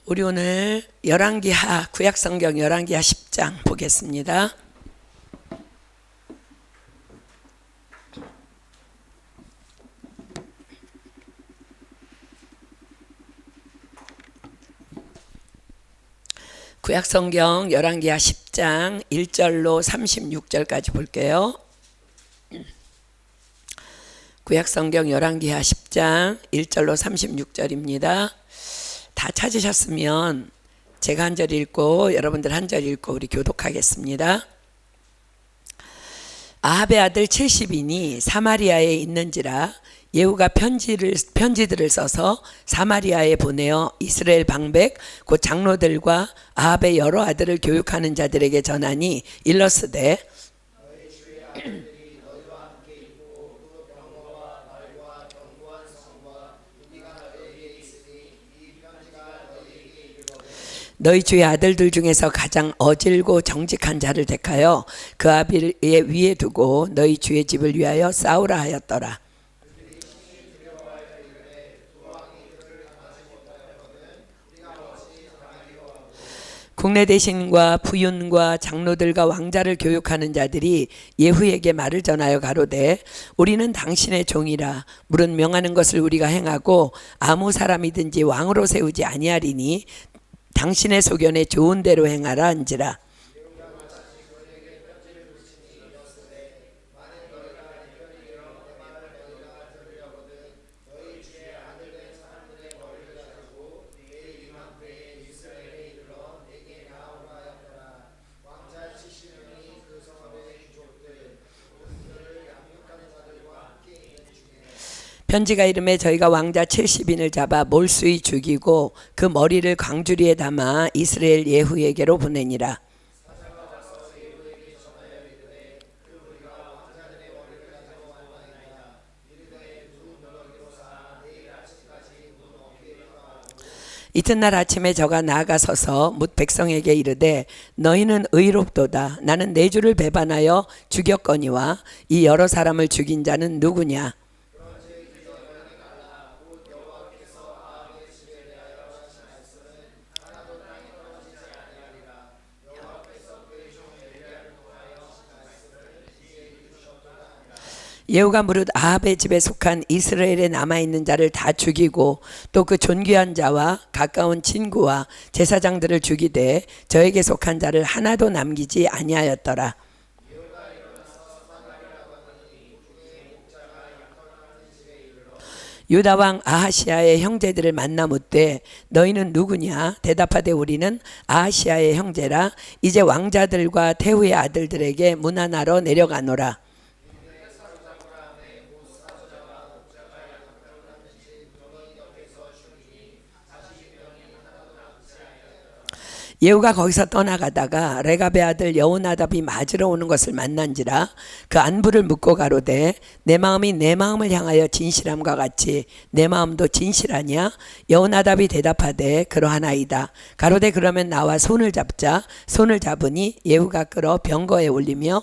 우리 오늘 열왕기하 구약성경 열왕기하 10장 보겠습니다. 구약성경 열왕기하 10장 1절로 36절까지 볼게요. 구약성경 열왕기하 10장 1절로 36절입니다. 다 찾으셨으면 제가 한 절 읽고 여러분들 한 절 읽고 우리 교독하겠습니다. 아합의 아들 70인이 사마리아에 있는지라 예후가 편지들을 써서 사마리아에 보내어 이스라엘 방백 곧 장로들과 아합의 여러 아들을 교육하는 자들에게 전하니 일러스되 너희 주의 아들들 중에서 가장 어질고 정직한 자를 택하여 그 아비의 위에 두고 너희 주의 집을 위하여 싸우라 하였더라. 국내 대신과 부윤과 장로들과 왕자를 교육하는 자들이 예후에게 말을 전하여 가로되 우리는 당신의 종이라 물은 명하는 것을 우리가 행하고 아무 사람이든지 왕으로 세우지 아니하리니 당신의 소견에 좋은 대로 행하라 한지라. 편지가 이름에 저희가 왕자 70인을 잡아 몰수히 죽이고 그 머리를 광주리에 담아 이스라엘 예후에게로 보내니라. 이튿날 아침에 저가 나아가서서 뭇 백성에게 이르되 너희는 의롭도다. 나는 내 주를 배반하여 죽였거니와 이 여러 사람을 죽인 자는 누구냐. 예후가 무릇 아합의 집에 속한 이스라엘에 남아있는 자를 다 죽이고 또 그 존귀한 자와 가까운 친구와 제사장들을 죽이되 저에게 속한 자를 하나도 남기지 아니하였더라. 유다 왕 아하시아의 형제들을 만나 묻되 너희는 누구냐. 대답하되 우리는 아하시아의 형제라. 이제 왕자들과 태후의 아들들에게 문안하러 내려가노라. 예후가 거기서 떠나가다가 레갑의 아들 여호나답이 맞으러 오는 것을 만난지라 그 안부를 묻고 가로되 내 마음이 내 마음을 향하여 진실함과 같이 내 마음도 진실하냐. 여호나답이 대답하되 그러하나이다. 가로되 그러면 나와 손을 잡자. 손을 잡으니 예후가 끌어 병거에 올리며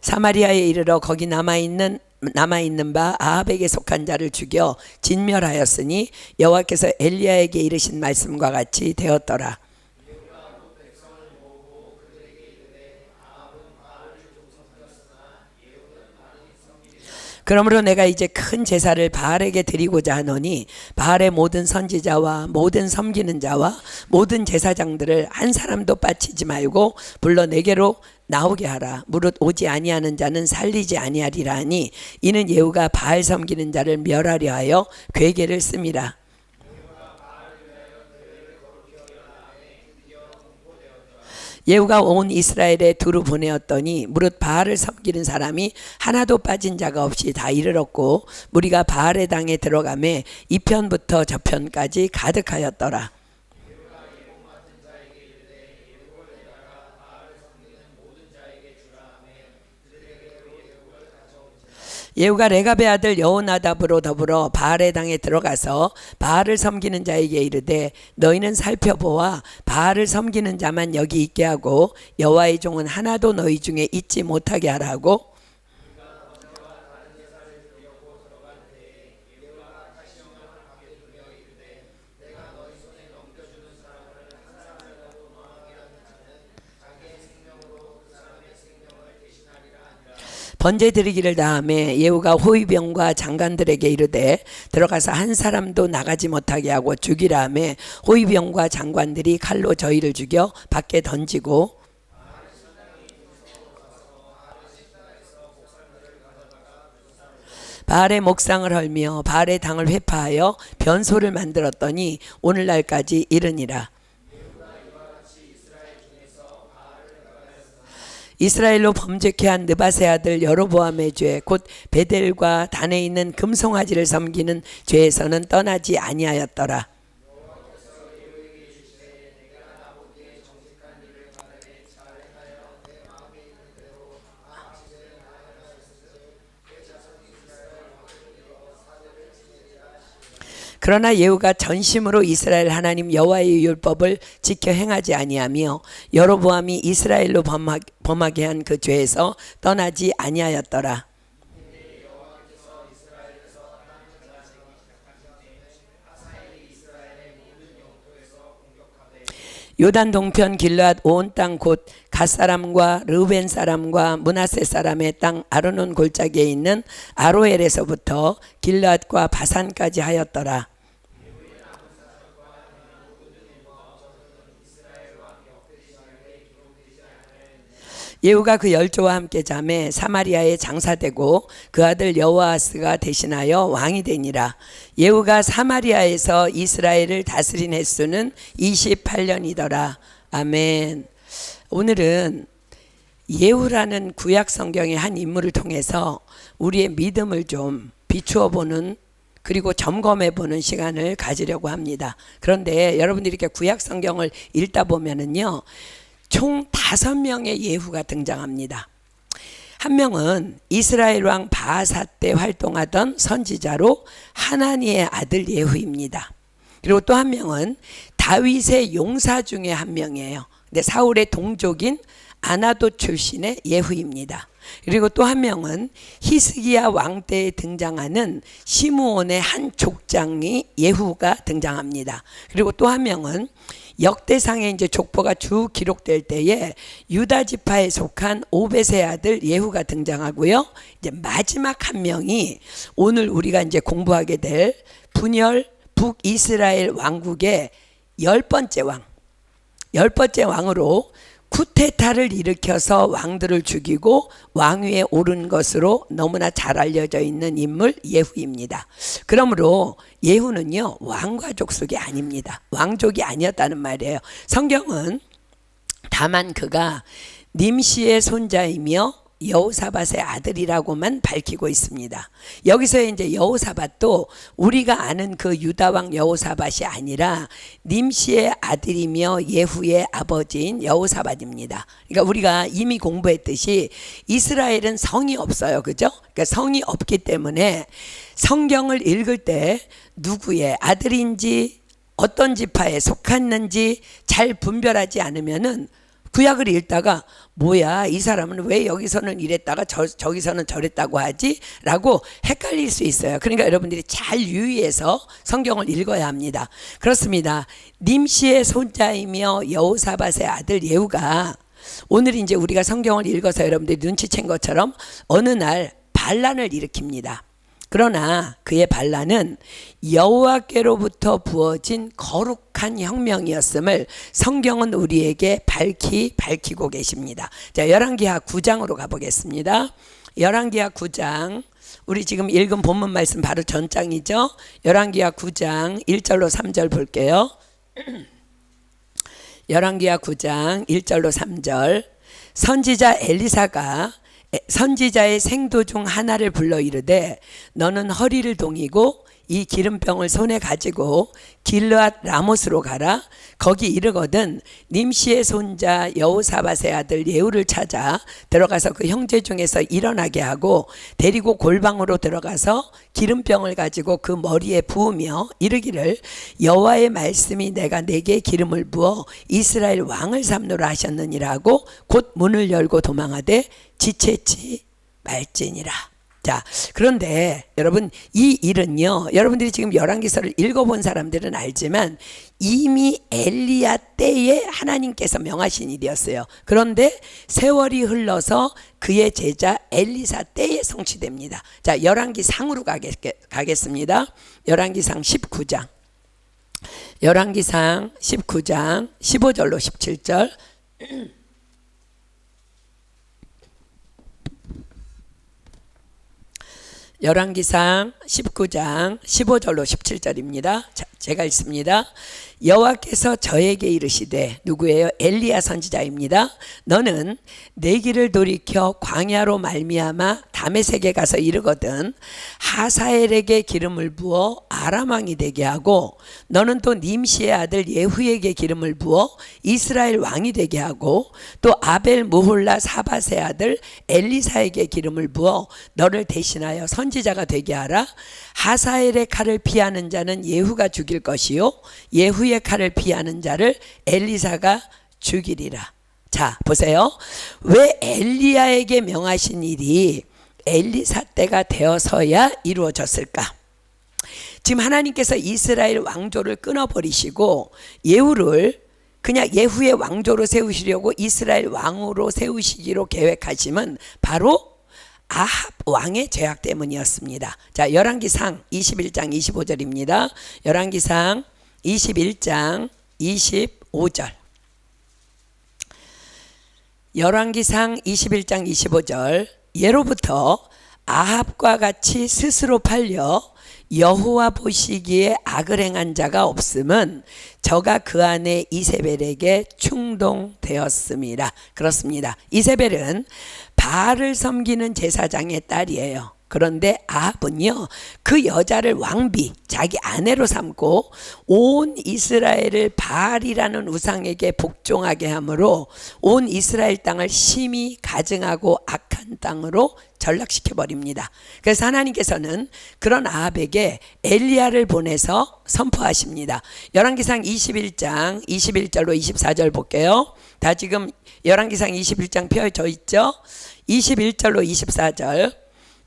사마리아에 이르러 거기 남아있는 바 아합에게 속한 자를 죽여 진멸하였으니 여호와께서 엘리야에게 이르신 말씀과 같이 되었더라. 그러므로 내가 이제 큰 제사를 바알에게 드리고자 하노니 바알의 모든 선지자와 모든 섬기는 자와 모든 제사장들을 한 사람도 빠치지 말고 불러 내게로 나오게 하라. 무릇 오지 아니하는 자는 살리지 아니하리라 하니 이는 예후가 바알 섬기는 자를 멸하려 하여 괴계를 씀이라. 예후가 온 이스라엘에 두루 보내었더니 무릇 바알을 섬기는 사람이 하나도 빠진 자가 없이 다 이르렀고 무리가 바알의 당에 들어가매 이편부터 저편까지 가득하였더라. 예후가 레갑의 아들 여호나답으로 더불어 바알의 당에 들어가서 바알을 섬기는 자에게 이르되 너희는 살펴보아 바알을 섬기는 자만 여기 있게 하고 여호와의 종은 하나도 너희 중에 있지 못하게 하라고 번제 드리기를 다음에 예후가 호위병과 장관들에게 이르되 들어가서 한 사람도 나가지 못하게 하고 죽이라 하매 호위병과 장관들이 칼로 저희를 죽여 밖에 던지고 바알의 목상을 헐며 바알의 당을 회파하여 변소를 만들었더니 오늘날까지 이르니라. 이스라엘로 범죄케 한 느밧의 아들 여로보암의 죄 곧 베델과 단에 있는 금송아지를 섬기는 죄에서는 떠나지 아니하였더라. 그러나 예후가 전심으로 이스라엘 하나님 여호와의 율법을 지켜 행하지 아니하며 여로보암이 이스라엘로 범하게 한 그 죄에서 떠나지 아니하였더라. 요단 동편 길르앗 온 땅 곧 갓 사람과 르벤 사람과 므낫세 사람의 땅 아르논 골짜기에 있는 아로엘에서부터 길르앗과 바산까지 하였더라. 예후가 그 열조와 함께 잠에 사마리아에 장사되고 그 아들 여호아스가 대신하여 왕이 되니라. 예후가 사마리아에서 이스라엘을 다스린 횟수는 28년이더라. 아멘. 오늘은 예후라는 구약 성경의 한 인물을 통해서 우리의 믿음을 좀 비추어 보는 그리고 점검해 보는 시간을 가지려고 합니다. 그런데 여러분들이 이렇게 구약 성경을 읽다 보면은요, 총 5명의 예후가 등장합니다. 한 명은 이스라엘 왕 바하사 때 활동하던 선지자로 하나니의 아들 예후입니다. 그리고 또 한 명은 다윗의 용사 중에 한 명이에요. 근데 사울의 동족인 아나도 출신의 예후입니다. 그리고 또 한 명은 히스기야 왕 때에 등장하는 시므온의 한 족장이 예후가 등장합니다. 그리고 또 한 명은 역대상에 이제 족보가 쭉 기록될 때에 유다 지파에 속한 오벳의 아들 예후가 등장하고요. 이제 마지막 한 명이 오늘 우리가 이제 공부하게 될 분열 북이스라엘 왕국의 10번째 왕으로 쿠데타를 일으켜서 왕들을 죽이고 왕위에 오른 것으로 너무나 잘 알려져 있는 인물 예후입니다. 그러므로 예후는요, 왕과 족속이 아닙니다. 왕족이 아니었다는 말이에요. 성경은 다만 그가 님시의 손자이며 여호사밧의 아들이라고만 밝히고 있습니다. 여기서 이제 여호사밧도 우리가 아는 그 유다왕 여호사밧이 아니라 님시의 아들이며 예후의 아버지인 여호사밧입니다. 그러니까 우리가 이미 공부했듯이 이스라엘은 성이 없어요. 그죠? 그러니까 성이 없기 때문에 성경을 읽을 때 누구의 아들인지 어떤 지파에 속했는지 잘 분별하지 않으면은 구약을 읽다가 뭐야, 이 사람은 왜 여기서는 이랬다가 저기서는 저랬다고 하지? 라고 헷갈릴 수 있어요. 그러니까 여러분들이 잘 유의해서 성경을 읽어야 합니다. 그렇습니다. 님시의 손자이며 여호사밧의 아들 예후가 오늘 이제 우리가 성경을 읽어서 여러분들이 눈치챈 것처럼 어느 날 반란을 일으킵니다. 그러나 그의 반란은 여호와께로부터 부어진 거룩한 혁명이었음을 성경은 우리에게 밝히고 계십니다. 자, 열왕기하 9장으로 가보겠습니다. 열왕기하 9장, 우리 지금 읽은 본문 말씀 바로 전장이죠. 열왕기하 9장 1절로 3절 볼게요. 열왕기하 9장 1절로 3절. 선지자 엘리사가 선지자의 생도 중 하나를 불러 이르되 너는 허리를 동이고 이 기름병을 손에 가지고 길르앗 라못으로 가라. 거기 이르거든 님시의 손자 여호사밧의 아들 예후를 찾아 들어가서 그 형제 중에서 일어나게 하고 데리고 골방으로 들어가서 기름병을 가지고 그 머리에 부으며 이르기를 여호와의 말씀이 내가 내게 기름을 부어 이스라엘 왕을 삼노라 하셨느니라 하고 곧 문을 열고 도망하되 지체치 말지니라. 자, 그런데 여러분 이 일은요, 여러분들이 지금 열왕기서를 읽어본 사람들은 알지만 이미 엘리야 때에 하나님께서 명하신 일이었어요. 그런데 세월이 흘러서 그의 제자 엘리사 때에 성취됩니다. 자, 열왕기상으로 가겠습니다. 열왕기상 19장. 열왕기상 19장 15절로 17절. 열왕기상 19장 15절로 17절입니다. 자, 제가 읽습니다. 여호와께서 저에게 이르시되, 누구예요? 엘리야 선지자입니다. 너는 내 길을 돌이켜 광야로 말미암아 다메섹에 가서 이르거든 하사엘에게 기름을 부어 아람 왕이 되게 하고, 너는 또 님시의 아들 예후에게 기름을 부어 이스라엘 왕이 되게 하고, 또 아벨 무홀라 사밧의 아들 엘리사에게 기름을 부어 너를 대신하여 선지자가 되게 하라. 하사엘의 칼을 피하는 자는 예후가 죽일 것이요 예후의 칼을 피하는 자를 엘리사가 죽이리라. 자, 보세요. 왜 엘리야에게 명하신 일이 엘리사 때가 되어서야 이루어졌을까? 지금 하나님께서 이스라엘 왕조를 끊어버리시고 예후를 그냥 예후의 왕조로 세우시려고 이스라엘 왕으로 세우시기로 계획하심은 바로 아합 왕의 죄악 때문이었습니다. 자, 열왕기상 21장 25절입니다. 열왕기상 21장 25절. 열왕기상 21장 25절. 예로부터 아합과 같이 스스로 팔려 여호와 보시기에 악을 행한 자가 없음은 저가 그 안에 이세벨에게 충동되었습니다. 그렇습니다. 이세벨은 바알을 섬기는 제사장의 딸이에요. 그런데 아합은요, 그 여자를 왕비, 자기 아내로 삼고 온 이스라엘을 바알이라는 우상에게 복종하게 하므로 온 이스라엘 땅을 심히 가증하고 악한 땅으로 전락시켜 버립니다. 그래서 하나님께서는 그런 아합에게 엘리야를 보내서 선포하십니다. 열왕기상 21장 21절로 24절 볼게요. 다 지금 열왕기상 21장 펴져 있죠. 21절로 24절.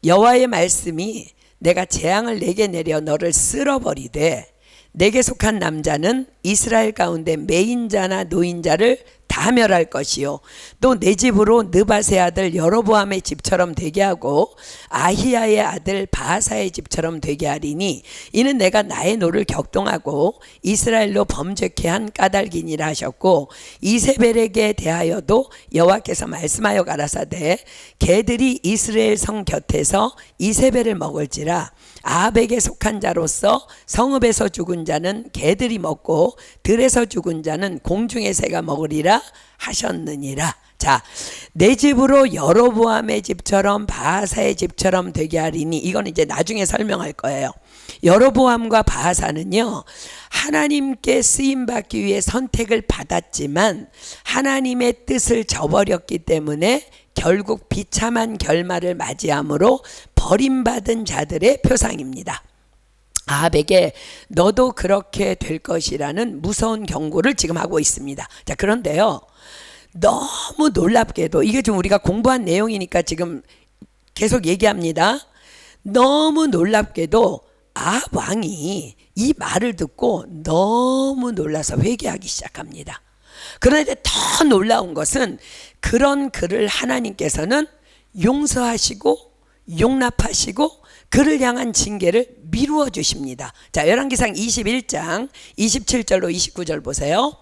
여호와의 말씀이 내가 재앙을 내게 내려 너를 쓸어버리되 내게 속한 남자는 이스라엘 가운데 매인자나 노인자를 다 멸할 것이요 또 내 집으로 느밧의 아들 여로보암의 집처럼 되게 하고 아히야의 아들 바하사의 집처럼 되게 하리니 이는 내가 나의 노를 격동하고 이스라엘로 범죄케 한 까닭이니라 하셨고, 이세벨에게 대하여도 여호와께서 말씀하여 가라사대 개들이 이스라엘 성 곁에서 이세벨을 먹을지라. 아합에게 속한 자로서 성읍에서 죽은 자는 개들이 먹고 들에서 죽은 자는 공중의 새가 먹으리라 하셨느니라. 자, 내 집으로 여로보암의 집처럼 바하사의 집처럼 되게 하리니, 이건 이제 나중에 설명할 거예요. 여로보암과 바하사는요, 하나님께 쓰임받기 위해 선택을 받았지만 하나님의 뜻을 저버렸기 때문에 결국 비참한 결말을 맞이함으로 버림받은 자들의 표상입니다. 아합에게 너도 그렇게 될 것이라는 무서운 경고를 지금 하고 있습니다. 자, 그런데요, 너무 놀랍게도 이게 좀 우리가 공부한 내용이니까 지금 계속 얘기합니다. 너무 놀랍게도 아합 왕이 이 말을 듣고 너무 놀라서 회개하기 시작합니다. 그런데 더 놀라운 것은 그런 그를 하나님께서는 용서하시고 용납하시고 그를 향한 징계를 미루어 주십니다. 자, 열왕기상 21장 27절로 29절 보세요.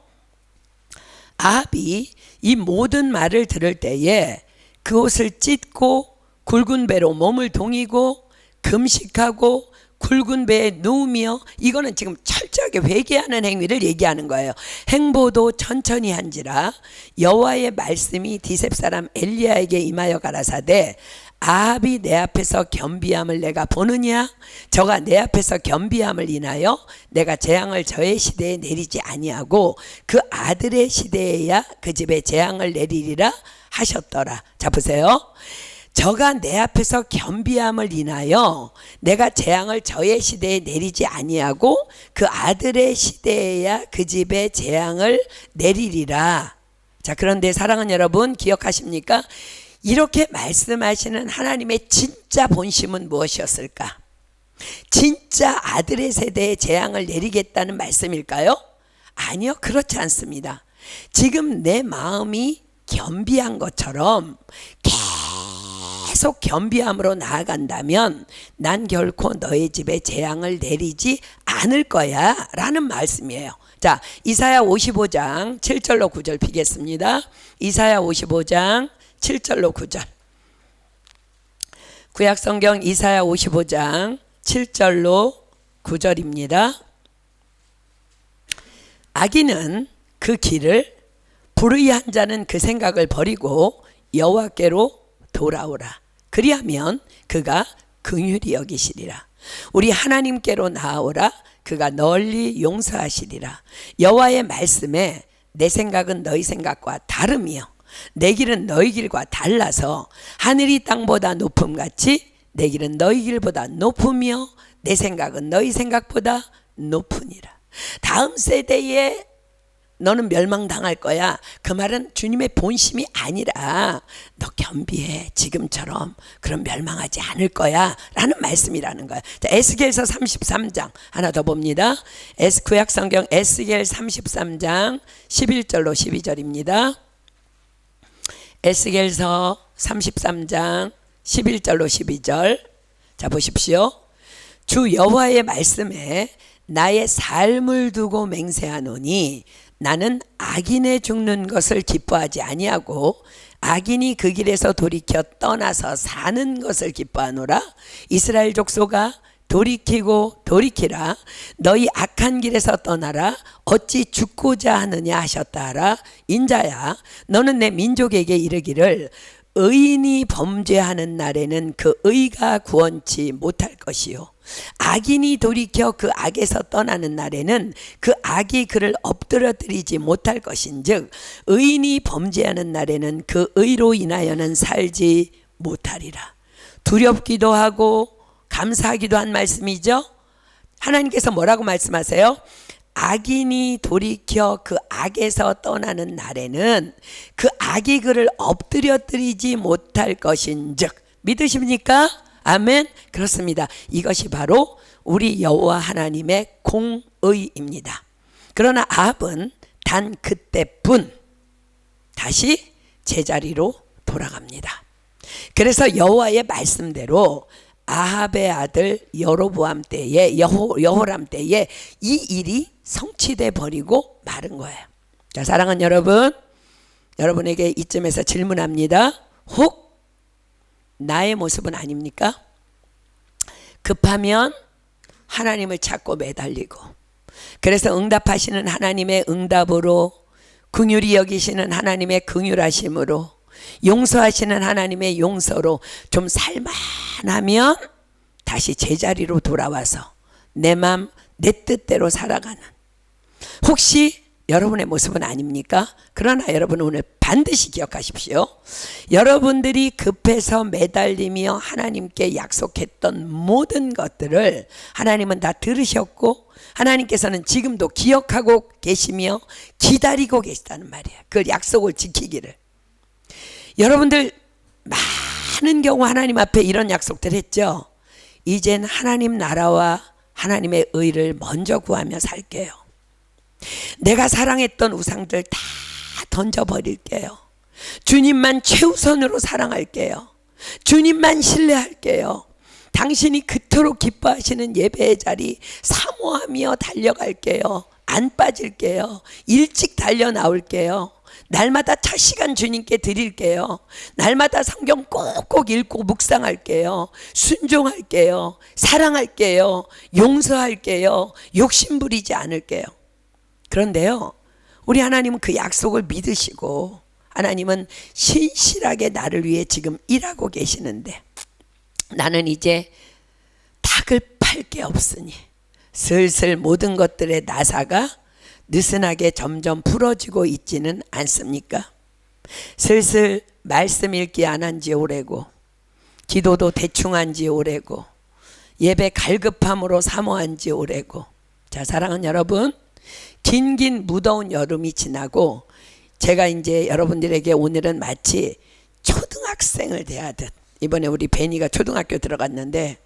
아합이 이 모든 말을 들을 때에 그 옷을 찢고 굵은 배로 몸을 동이고 금식하고 굵은 배에 누우며, 이거는 지금 철저하게 회개하는 행위를 얘기하는 거예요. 행보도 천천히 한지라 여호와의 말씀이 디셉 사람 엘리야에게 임하여 가라사대 아합이 내 앞에서 겸비함을 내가 보느냐? 저가 내 앞에서 겸비함을 인하여 내가 재앙을 저의 시대에 내리지 아니하고 그 아들의 시대에야 그 집에 재앙을 내리리라 하셨더라. 자, 보세요. 저가 내 앞에서 겸비함을 인하여 내가 재앙을 저의 시대에 내리지 아니하고 그 아들의 시대에야 그 집에 재앙을 내리리라. 자, 그런데 사랑하는 여러분, 기억하십니까? 이렇게 말씀하시는 하나님의 진짜 본심은 무엇이었을까? 진짜 아들의 세대에 재앙을 내리겠다는 말씀일까요? 아니요, 그렇지 않습니다. 지금 내 마음이 겸비한 것처럼 계속 겸비함으로 나아간다면 난 결코 너의 집에 재앙을 내리지 않을 거야 라는 말씀이에요. 자, 이사야 55장 7절로 9절 피겠습니다. 이사야 55장 7절로 9절. 구약성경 이사야 55장 7절로 9절입니다. 악인은 그 길을, 불의한 자는 그 생각을 버리고 여호와께로 돌아오라. 그리하면 그가 긍휼히 여기시리라. 우리 하나님께로 나아오라. 그가 널리 용서하시리라. 여호와의 말씀에 내 생각은 너희 생각과 다름이요 내 길은 너희 길과 달라서 하늘이 땅보다 높음같이 내 길은 너희 길보다 높으며 내 생각은 너희 생각보다 높으니라. 다음 세대에 너는 멸망당할 거야. 그 말은 주님의 본심이 아니라 너 겸비해. 지금처럼. 그럼 멸망하지 않을 거야 라는 말씀이라는 거야. 자, 에스겔서 33장 하나 더 봅니다. 구약성경 에스겔 33장 11절로 12절입니다. 에스겔서 33장 11절로 12절. 자, 보십시오. 주 여호와의 말씀에 나의 삶을 두고 맹세하노니 나는 악인의 죽는 것을 기뻐하지 아니하고 악인이 그 길에서 돌이켜 떠나서 사는 것을 기뻐하노라. 이스라엘 족속아 돌이키고 돌이키라. 너희 악한 길에서 떠나라. 어찌 죽고자 하느냐 하셨다 하라. 인자야 너는 내 민족에게 이르기를 의인이 범죄하는 날에는 그 의가 구원치 못할 것이요 악인이 돌이켜 그 악에서 떠나는 날에는 그 악이 그를 엎드러뜨리지 못할 것인즉 의인이 범죄하는 날에는 그 의로 인하여는 살지 못하리라. 두렵기도 하고 감사하기도 한 말씀이죠. 하나님께서 뭐라고 말씀하세요? 악인이 돌이켜 그 악에서 떠나는 날에는 그 악이 그를 엎드려뜨리지 못할 것인즉 믿으십니까? 아멘. 그렇습니다. 이것이 바로 우리 여호와 하나님의 공의입니다. 그러나 아합은 단 그때뿐 다시 제자리로 돌아갑니다. 그래서 여호와의 말씀대로 아합의 아들 여로보암 때에 여호람 때에 이 일이 성취돼 버리고 마른 거예요. 자, 사랑하는 여러분, 여러분에게 이쯤에서 질문합니다. 혹 나의 모습은 아닙니까? 급하면 하나님을 찾고 매달리고, 그래서 응답하시는 하나님의 응답으로, 긍휼히 여기시는 하나님의 긍휼하심으로, 용서하시는 하나님의 용서로 좀 살만하면 다시 제자리로 돌아와서 내 맘, 내 뜻대로 살아가는, 혹시 여러분의 모습은 아닙니까? 그러나 여러분 오늘 반드시 기억하십시오. 여러분들이 급해서 매달리며 하나님께 약속했던 모든 것들을 하나님은 다 들으셨고 하나님께서는 지금도 기억하고 계시며 기다리고 계시다는 말이에요. 그 약속을 지키기를. 여러분들 많은 경우 하나님 앞에 이런 약속들 했죠. 이젠 하나님 나라와 하나님의 의를 먼저 구하며 살게요. 내가 사랑했던 우상들 다 던져버릴게요. 주님만 최우선으로 사랑할게요. 주님만 신뢰할게요. 당신이 그토록 기뻐하시는 예배의 자리 사모하며 달려갈게요. 안 빠질게요. 일찍 달려 나올게요. 날마다 첫 시간 주님께 드릴게요. 날마다 성경 꼭꼭 읽고 묵상할게요. 순종할게요. 사랑할게요. 용서할게요. 욕심 부리지 않을게요. 그런데요, 우리 하나님은 그 약속을 믿으시고 하나님은 신실하게 나를 위해 지금 일하고 계시는데 나는 이제 닭을 팔 게 없으니 슬슬 모든 것들의 나사가 느슨하게 점점 풀어지고 있지는 않습니까? 슬슬 말씀 읽기 안 한 지 오래고 기도도 대충 한 지 오래고 예배 갈급함으로 사모한 지 오래고. 자, 사랑하는 여러분, 긴긴 무더운 여름이 지나고 제가 이제 여러분들에게 오늘은 마치 초등학교 초등학생을 대하듯, 이번에 우리 베니가 초등학교 들어갔는데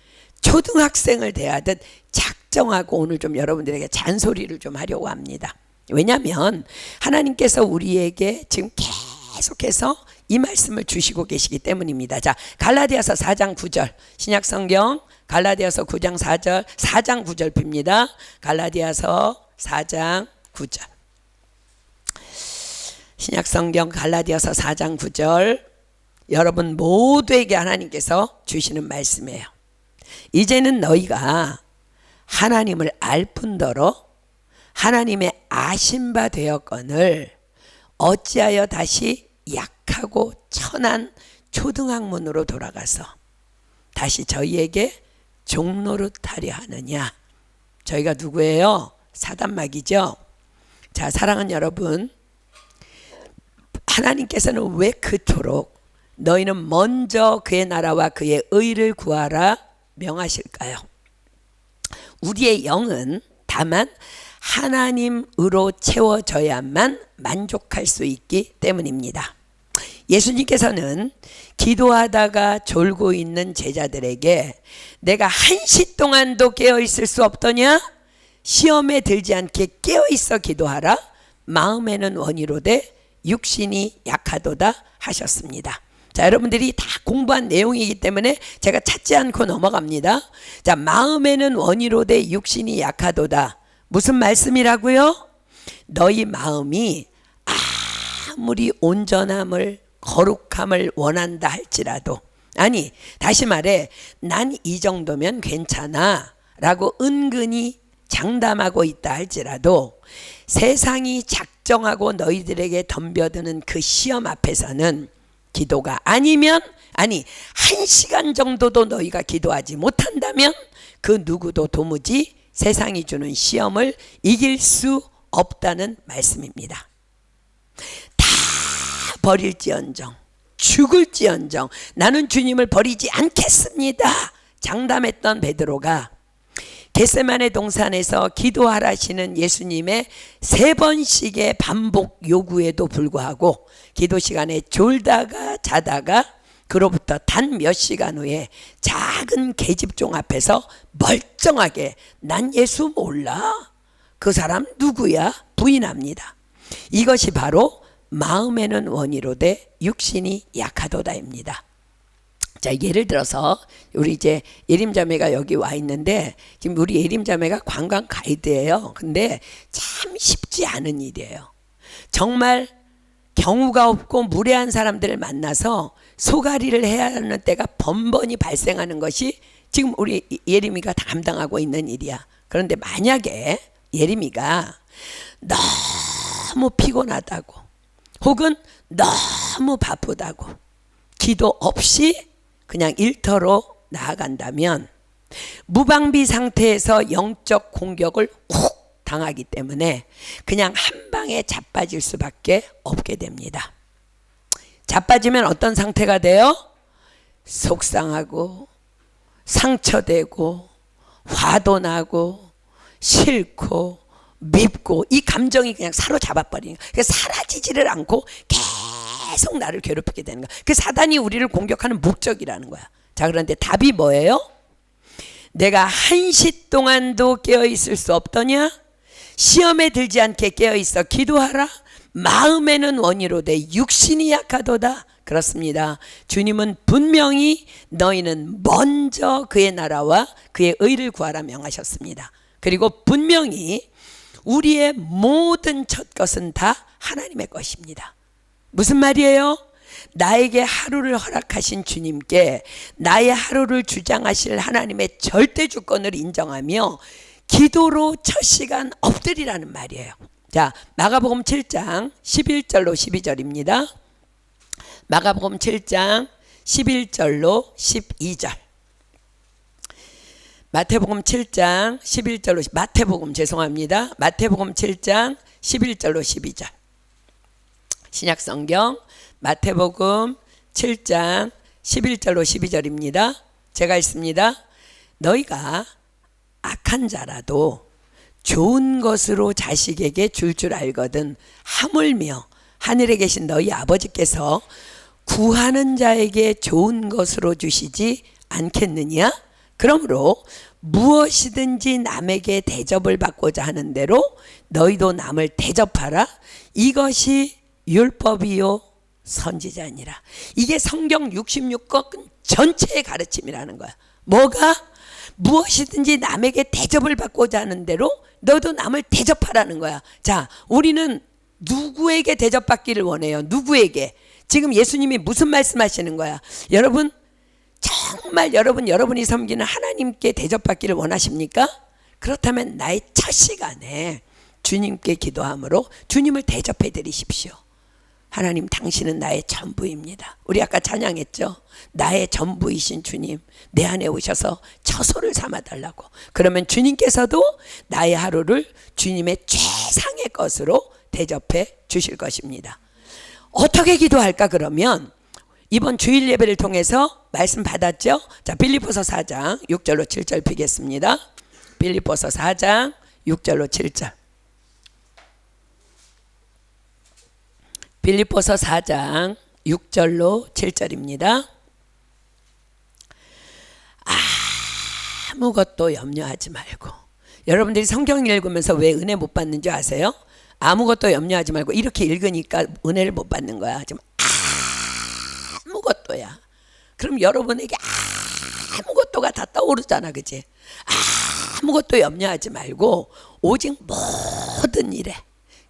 초등학생을 대하듯 작정하고 오늘 좀 여러분들에게 잔소리를 좀 하려고 합니다. 왜냐하면 하나님께서 우리에게 지금 계속해서 이 말씀을 주시고 계시기 때문입니다. 자, 갈라디아서 4장 9절, 신약성경 갈라디아서 9장 4절, 4장 9절 핍니다. 갈라디아서 4장 9절, 신약성경 갈라디아서 4장 9절, 여러분 모두에게 하나님께서 주시는 말씀이에요. 이제는 너희가 하나님을 알 뿐더러 하나님의 아신 바 되었거늘 어찌하여 다시 약하고 천한 초등학문으로 돌아가서 다시 저희에게 종노릇하려 하느냐. 저희가 누구예요? 사단마귀죠. 자, 사랑하는 여러분, 하나님께서는 왜 그토록 너희는 먼저 그의 나라와 그의 의를 구하라 명하실까요? 우리의 영은 다만 하나님으로 채워져야만 만족할 수 있기 때문입니다. 예수님께서는 기도하다가 졸고 있는 제자들에게 내가 1시 동안도 깨어 있을 수 없더냐? 시험에 들지 않게 깨어 있어 기도하라. 마음에는 원이로되 육신이 약하도다 하셨습니다. 자, 여러분들이 다 공부한 내용이기 때문에 제가 찾지 않고 넘어갑니다. 자, 마음에는 원이로되 육신이 약하도다. 무슨 말씀이라고요? 너희 마음이 아무리 온전함을 거룩함을 원한다 할지라도, 아니 다시 말해 난 이 정도면 괜찮아 라고 은근히 장담하고 있다 할지라도 세상이 작정하고 너희들에게 덤벼드는 그 시험 앞에서는 기도가 아니면, 아니 1시간 정도도 너희가 기도하지 못한다면 그 누구도 도무지 세상이 주는 시험을 이길 수 없다는 말씀입니다. 다 버릴지언정 죽을지언정 나는 주님을 버리지 않겠습니다 장담했던 베드로가 겟세마네 동산에서 기도하라시는 예수님의 3번씩의 반복 요구에도 불구하고 기도 시간에 졸다가 자다가 그로부터 단 몇 시간 후에 작은 계집종 앞에서 멀쩡하게 난 예수 몰라, 그 사람 누구야? 부인합니다. 이것이 바로 마음에는 원이로되 육신이 약하도다입니다. 자, 예를 들어서 우리 이제 예림자매가 여기 와 있는데 지금 우리 예림자매가 관광 가이드예요. 근데 참 쉽지 않은 일이에요. 정말 경우가 없고 무례한 사람들을 만나서 소가리를 해야 하는 때가 번번이 발생하는 것이 지금 우리 예림이가 감당하고 있는 일이야. 그런데 만약에 예림이가 너무 피곤하다고 혹은 너무 바쁘다고 기도 없이 그냥 일터로 나아간다면 무방비 상태에서 영적 공격을 훅 당하기 때문에 그냥 한 방에 자빠질 수밖에 없게 됩니다. 자빠지면 어떤 상태가 돼요? 속상하고 상처되고 화도 나고 싫고 밉고 이 감정이 그냥 사로잡아버리는 거예요. 사라지지를 않고 계속 나를 괴롭히게 되는 거야. 그 사단이 우리를 공격하는 목적이라는 거야. 자, 그런데 답이 뭐예요? 내가 1시 동안도 깨어 있을 수 없더냐? 시험에 들지 않게 깨어 있어 기도하라. 마음에는 원이로되 육신이 약하도다. 그렇습니다. 주님은 분명히 너희는 먼저 그의 나라와 그의 의를 구하라 명하셨습니다. 그리고 분명히 우리의 모든 첫 것은 다 하나님의 것입니다. 무슨 말이에요? 나에게 하루를 허락하신 주님께 나의 하루를 주장하실 하나님의 절대 주권을 인정하며 기도로 첫 시간 엎드리라는 말이에요. 자, 마가복음 7장 11절로 12절입니다. 마가복음 7장 11절로 12절. 마태복음 7장 11절로 마태복음 7장 11절로 12절. 신약성경 마태복음 7장 11절로 12절입니다. 제가 읽습니다. 너희가 악한 자라도 좋은 것으로 자식에게 줄 알거든 하물며 하늘에 계신 너희 아버지께서 구하는 자에게 좋은 것으로 주시지 않겠느냐? 그러므로 무엇이든지 남에게 대접을 받고자 하는 대로 너희도 남을 대접하라. 이것이 율법이요 선지자니라. 이게 성경 66권 전체의 가르침이라는 거야. 뭐가? 무엇이든지 남에게 대접을 받고자 하는 대로 너도 남을 대접하라는 거야. 자, 우리는 누구에게 대접받기를 원해요? 누구에게? 지금 예수님이 무슨 말씀하시는 거야? 여러분, 정말 여러분이 섬기는 하나님께 대접받기를 원하십니까? 그렇다면 나의 첫 시간에 주님께 기도함으로 주님을 대접해 드리십시오. 하나님, 당신은 나의 전부입니다. 우리 아까 찬양했죠? 나의 전부이신 주님, 내 안에 오셔서 처소를 삼아달라고. 그러면 주님께서도 나의 하루를 주님의 최상의 것으로 대접해 주실 것입니다. 어떻게 기도할까? 그러면 이번 주일 예배를 통해서 말씀 받았죠? 자, 빌립보서 4장 6절로 7절 피겠습니다. 빌립보서 4장 6절로 7절. 빌립보서 4장 6절로 7절입니다. 아무것도 염려하지 말고. 여러분들이 성경 읽으면서 왜 은혜 못 받는 줄 아세요? 아무것도 염려하지 말고 이렇게 읽으니까 은혜를 못 받는 거야. 지금 아무것도야. 그럼 여러분에게 아무것도가 다 떠오르잖아, 그치? 아무것도 염려하지 말고 오직 모든 일에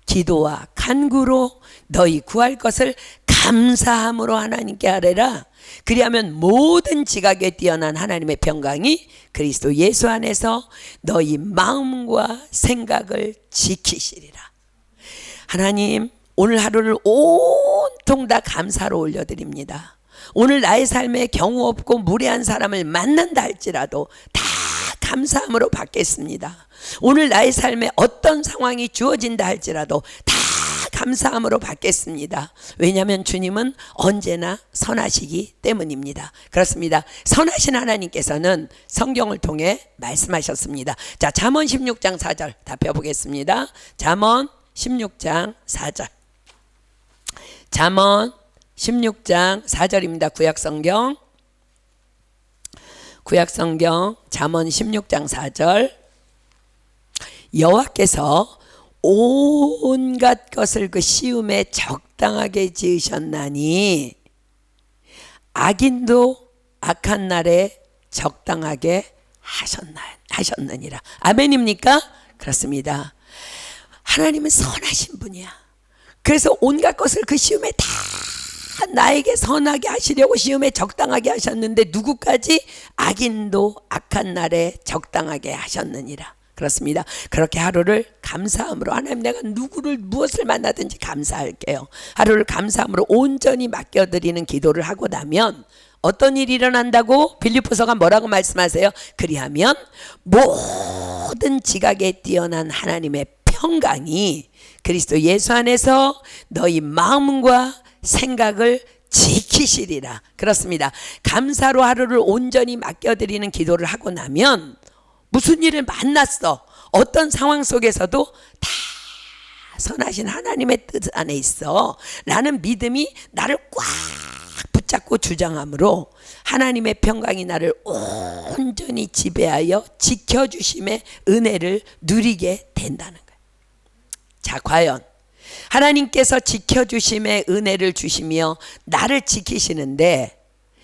기도와 간구로 너희 구할 것을 감사함으로 하나님께 아뢰라. 그리하면 모든 지각에 뛰어난 하나님의 평강이 그리스도 예수 안에서 너희 마음과 생각을 지키시리라. 하나님, 오늘 하루를 온통 다 감사로 올려드립니다. 오늘 나의 삶에 경우 없고 무례한 사람을 만난다 할지라도 다 감사함으로 받겠습니다. 오늘 나의 삶에 어떤 상황이 주어진다 할지라도 다 감사함으로 받겠습니다. 왜냐하면 주님은 언제나 선하시기 때문입니다. 그렇습니다. 선하신 하나님께서는 성경을 통해 말씀하셨습니다. 자, 잠언 16장 4절 다 펴보겠습니다. 잠언 16장 4절. 잠언 16장 4절입니다. 구약성경 잠언 16장 4절. 여호와께서 온갖 것을 그 시음에 적당하게 지으셨나니 악인도 악한 날에 적당하게 하셨느니라. 아멘입니까? 그렇습니다. 하나님은 선하신 분이야. 그래서 온갖 것을 그 시음에 다 나에게 선하게 하시려고 시음에 적당하게 하셨는데 누구까지? 악인도 악한 날에 적당하게 하셨느니라. 그렇습니다. 그렇게 하루를 감사함으로, 하나님 내가 누구를 무엇을 만나든지 감사할게요. 하루를 감사함으로 온전히 맡겨드리는 기도를 하고 나면 어떤 일이 일어난다고? 빌립보서가 뭐라고 말씀하세요? 그리하면 모든 지각에 뛰어난 하나님의 평강이 그리스도 예수 안에서 너희 마음과 생각을 지키시리라. 그렇습니다. 감사로 하루를 온전히 맡겨드리는 기도를 하고 나면 무슨 일을 만났어, 어떤 상황 속에서도 다 선하신 하나님의 뜻 안에 있어 라는 믿음이 나를 꽉 붙잡고 주장함으로 하나님의 평강이 나를 온전히 지배하여 지켜주심의 은혜를 누리게 된다는 거예요. 자, 과연 하나님께서 지켜주심의 은혜를 주시며 나를 지키시는데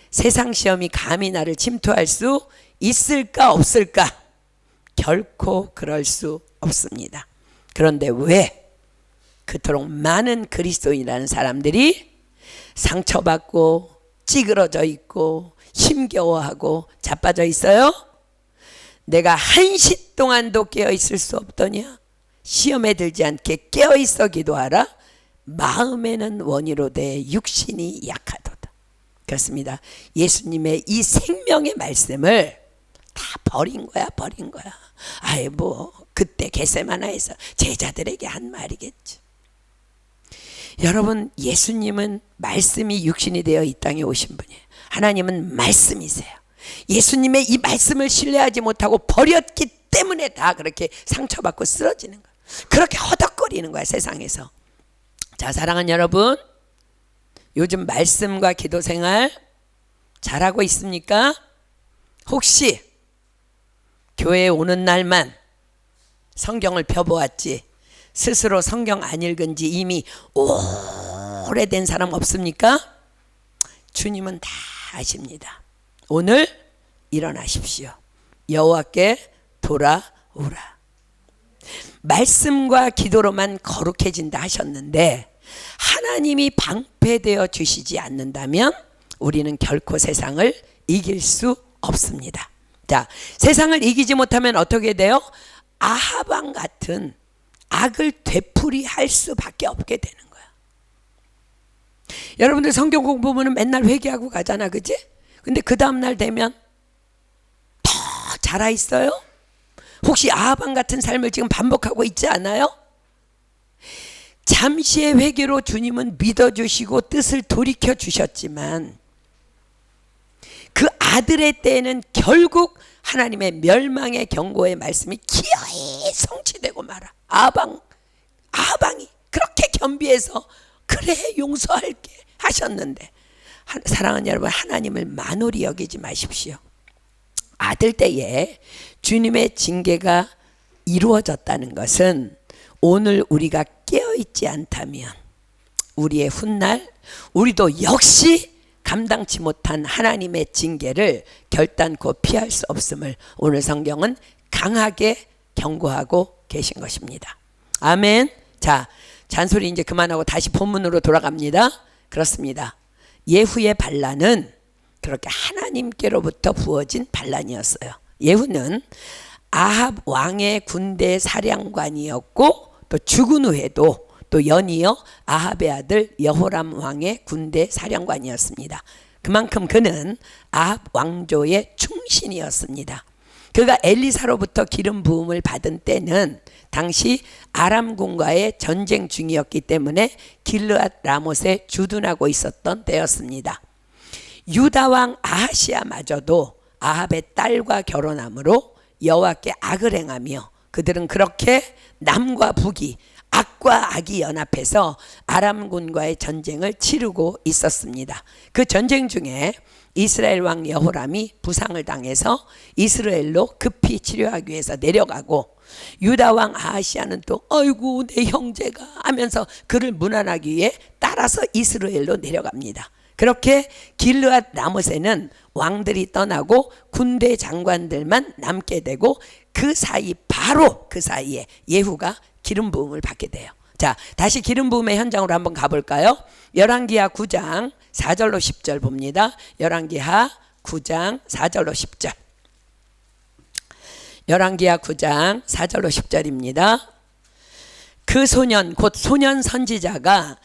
세상 시험이 감히 나를 침투할 수 있을까 없을까? 결코 그럴 수 없습니다. 그런데 왜 그토록 많은 그리스도인이라는 사람들이 상처받고 찌그러져 있고 힘겨워하고 자빠져 있어요? 내가 한시 동안도 깨어 있을 수 없더냐? 시험에 들지 않게 깨어 있어 기도하라. 마음에는 원이로되 육신이 약하도다. 그렇습니다. 예수님의 이 생명의 말씀을 다 버린 거야. 아이 뭐 그때 겟세마나에서 제자들에게 한 말이겠죠. 여러분, 예수님은 말씀이 육신이 되어 이 땅에 오신 분이에요. 하나님은 말씀이세요. 예수님의 이 말씀을 신뢰하지 못하고 버렸기 때문에 다 그렇게 상처받고 쓰러지는 거예요. 그렇게 허덕거리는 거야, 세상에서. 자, 사랑하는 여러분, 요즘 말씀과 기도 생활 잘하고 있습니까? 혹시 교회에 오는 날만 성경을 펴보았지 스스로 성경 안 읽은 지 이미 오래된 사람 없습니까? 주님은 다 아십니다. 오늘 일어나십시오. 여호와께 돌아오라. 말씀과 기도로만 거룩해진다 하셨는데 하나님이 방패되어 주시지 않는다면 우리는 결코 세상을 이길 수 없습니다. 자, 세상을 이기지 못하면 어떻게 돼요? 아합 왕 같은 악을 되풀이할 수밖에 없게 되는 거야. 여러분들 성경 공부하면 맨날 회개하고 가잖아, 그지? 근데 그 다음날 되면 더 자라 있어요? 혹시 아합 왕 같은 삶을 지금 반복하고 있지 않아요? 잠시의 회개로 주님은 믿어주시고 뜻을 돌이켜 주셨지만 그 아들의 때에는 결국 하나님의 멸망의 경고의 말씀이 기어이 성취되고 말아. 아방이 그렇게 겸비해서 그래 용서할게 하셨는데 사랑하는 여러분, 하나님을 만홀히 여기지 마십시오. 아들 때에 주님의 징계가 이루어졌다는 것은 오늘 우리가 깨어있지 않다면 우리의 훗날 우리도 역시 감당치 못한 하나님의 징계를 결단코 피할 수 없음을 오늘 성경은 강하게 경고하고 계신 것입니다. 아멘. 자, 잔소리 이제 그만하고 다시 본문으로 돌아갑니다. 그렇습니다. 예후의 반란은 그렇게 하나님께로부터 부어진 반란이었어요. 예후는 아합 왕의 군대 사령관이었고 또 죽은 후에도 또 연이어 아합의 아들 여호람 왕의 군대 사령관이었습니다. 그만큼 그는 아합 왕조의 충신이었습니다. 그가 엘리사로부터 기름 부음을 받은 때는 당시 아람군과의 전쟁 중이었기 때문에 길르앗 라못에 주둔하고 있었던 때였습니다. 유다 왕 아하시아마저도 아합의 딸과 결혼함으로 여호와께 악을 행하며 그들은 그렇게 남과 북이 악과 악이 연합해서 아람군과의 전쟁을 치르고 있었습니다. 그 전쟁 중에 이스라엘 왕 여호람이 부상을 당해서 이스라엘로 급히 치료하기 위해서 내려가고 유다 왕 아하시아는 또 아이고 내 형제가 하면서 그를 문안하기 위해 따라서 이스라엘로 내려갑니다. 그렇게 길르앗 라못에는 왕들이 떠나고 군대 장관들만 남게 되고 그 사이 바로 그 사이에 예후가 기름 부음을 받게 돼요. 자, 다시 기름 부음의 현장으로 한번 가볼까요? 열왕기하 9장 4절로 10절 봅니다. 열왕기하 9장 4절로 10절. 열왕기하 9장 4절로 10절입니다. 그 소년 곧 소년 선지자가